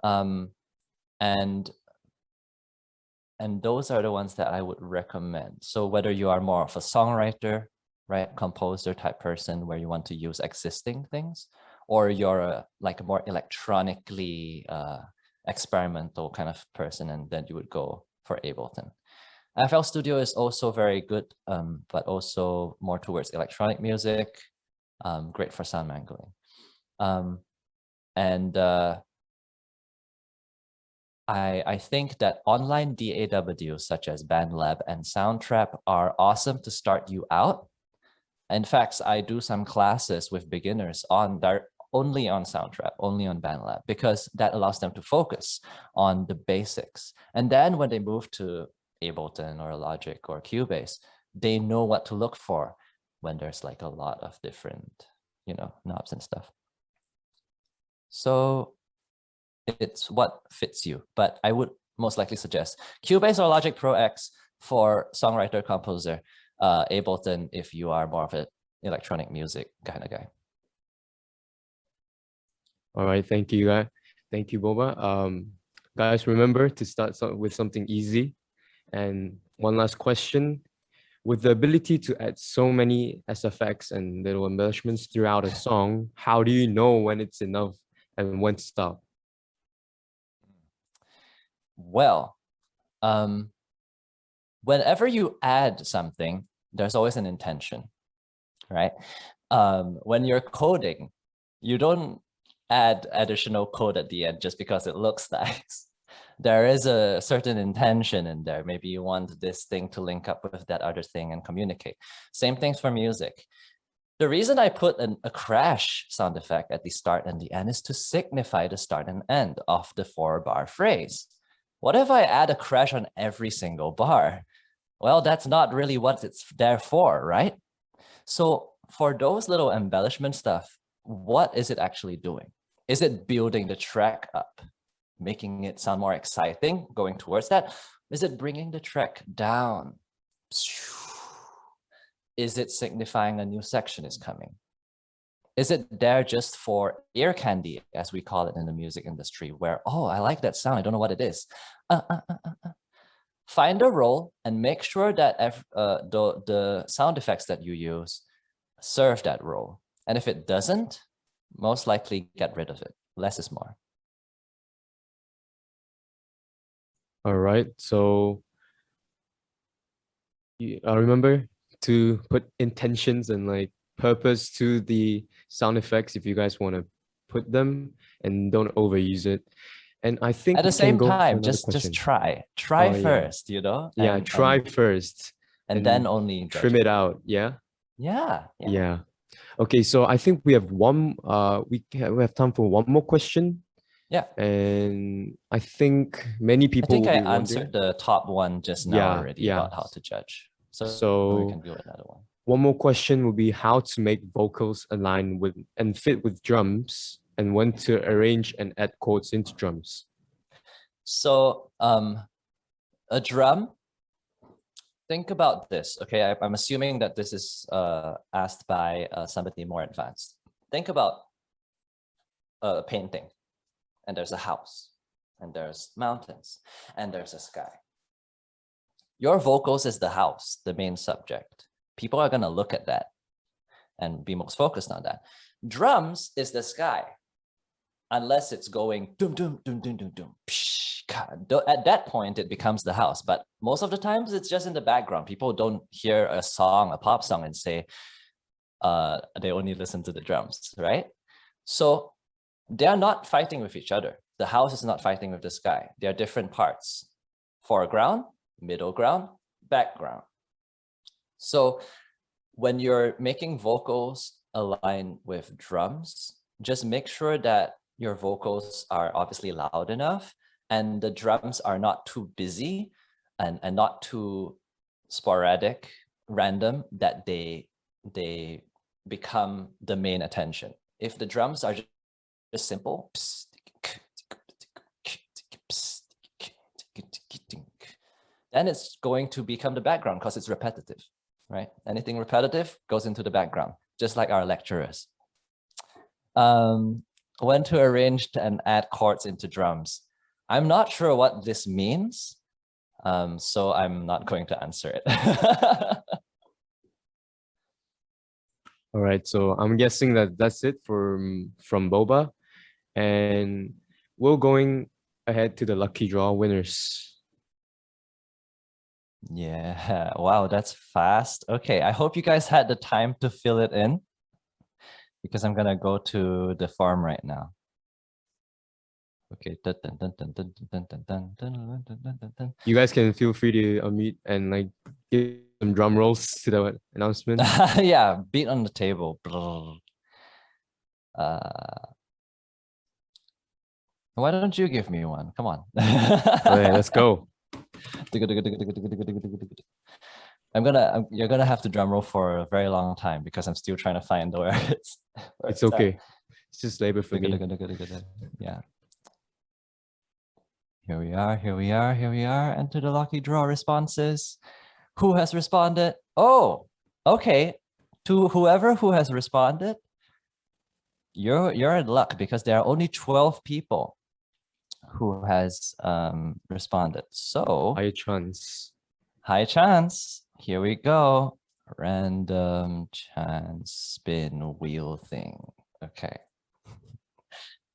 And those are the ones that I would recommend. So whether you are more of a songwriter, right, composer type person where you want to use existing things, or you're like a more electronically experimental kind of person, and then you would go for Ableton. FL Studio is also very good, but also more towards electronic music, great for sound mangling. I think that online DAW such as BandLab and Soundtrap are awesome to start you out. In fact, I do some classes with beginners only on Soundtrap, only on BandLab, because that allows them to focus on the basics. And then when they move to Ableton or Logic or Cubase, they know what to look for when there's like a lot of different, knobs and stuff. So it's what fits you, but I would most likely suggest Cubase or Logic Pro X for songwriter, composer, Ableton if you are more of an electronic music kind of guy. All right, thank you, guys. Thank you, Boba. Guys, remember to start with something easy. And one last question. With the ability to add so many SFX and little embellishments throughout a song, how do you know when it's enough and when to stop? Well, whenever you add something, there's always an intention, right? When you're coding, you don't add additional code at the end just because it looks nice. There is a certain intention in there. Maybe you want this thing to link up with that other thing and communicate. Same things for music. The reason I put a crash sound effect at the start and the end is to signify the start and end of the 4-bar phrase. What if I add a crash on every single bar? Well, that's not really what it's there for, right? So for those little embellishment stuff, what is it actually doing? Is it building the track up, making it sound more exciting, going towards that? Is it bringing the track down? Is it signifying a new section is coming? Is it there just for ear candy, as we call it in the music industry, where, oh, I like that sound, I don't know what it is. Find a role and make sure that the sound effects that you use serve that role. And if it doesn't, most likely get rid of it. Less is more. All right, so remember to put intentions and like purpose to the sound effects if you guys want to put them, and don't overuse it. And I think at the same time, just try first, Yeah, try first, and then only trim it out. Yeah. Okay, so I think we have we have time for one more question. Yeah. And I think many people. I think I answered the top one just now already about how to judge. So we can do another one. One more question would be how to make vocals align with and fit with drums, and when to arrange and add chords into drums. So a drum, think about this, okay? I'm assuming that this is asked by somebody more advanced. Think about a painting, and there's a house. and there's mountains, and there's a sky. Your vocals is the house, the main subject. People are gonna look at that and be most focused on that. Drums is the sky, unless it's going doom, doom, doom, doom, doom, doom. Psh, at that point, it becomes the house. But most of the times, it's just in the background. People don't hear a song, a pop song, and say they only listen to the drums, right? So they are not fighting with each other. The house is not fighting with the sky. They are different parts: foreground, middle ground, background. So when you're making vocals align with drums, just make sure that your vocals are obviously loud enough and the drums are not too busy and not too sporadic, random, that they become the main attention. If the drums are just simple, then it's going to become the background because it's repetitive, right? Anything repetitive goes into the background, just like our lecturers. When to arrange and add chords into drums. I'm not sure what this means, so I'm not going to answer it. All right, so I'm guessing that that's it from Boba, and we're going ahead to the lucky draw winners. Yeah, wow, that's fast. Okay, I hope you guys had the time to fill it in, because I'm gonna go to the form right now. Okay. You guys can feel free to unmute and like give some drum rolls to the announcement. Yeah, beat on the table. Why don't you give me one? Come on. Okay, let's go. You're gonna have to drum roll for a very long time because I'm still trying to find where it's. It's okay. It's just labor for me. Yeah. Here we are, here we are, here we are. Enter the lucky draw responses. Who has responded? Oh, okay. To whoever who has responded, you're in luck because there are only 12 people who has responded. So High chance. high chance. Here we go. Random chance spin wheel thing. Okay.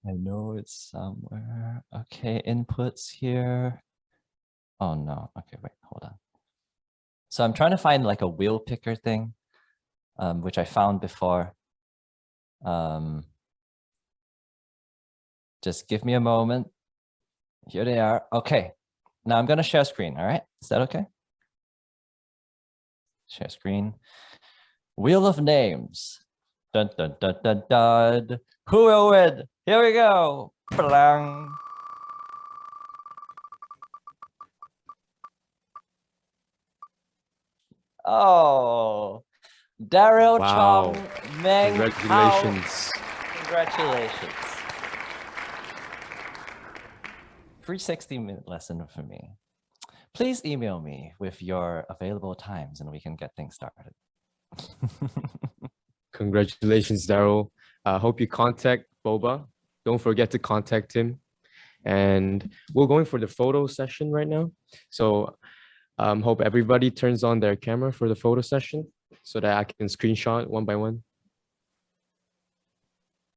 I know it's somewhere. Okay, inputs here. Oh no. Okay, wait, hold on. So I'm trying to find like a wheel picker thing, which I found before. Just give me a moment. Here they are. Okay. Now I'm gonna share screen, all right? Is that okay? Share screen. Wheel of names. Dun dun dun dun dun. Who will win? Here we go. Blang. Oh, Daryl Wow. Chong Meng. Congratulations. Congratulations. Free 60-minute lesson for me. Please email me with your available times and we can get things started. Congratulations, Daryl. I hope you contact Boba. Don't forget to contact him. And we're going for the photo session right now. So hope everybody turns on their camera for the photo session so that I can screenshot one by one.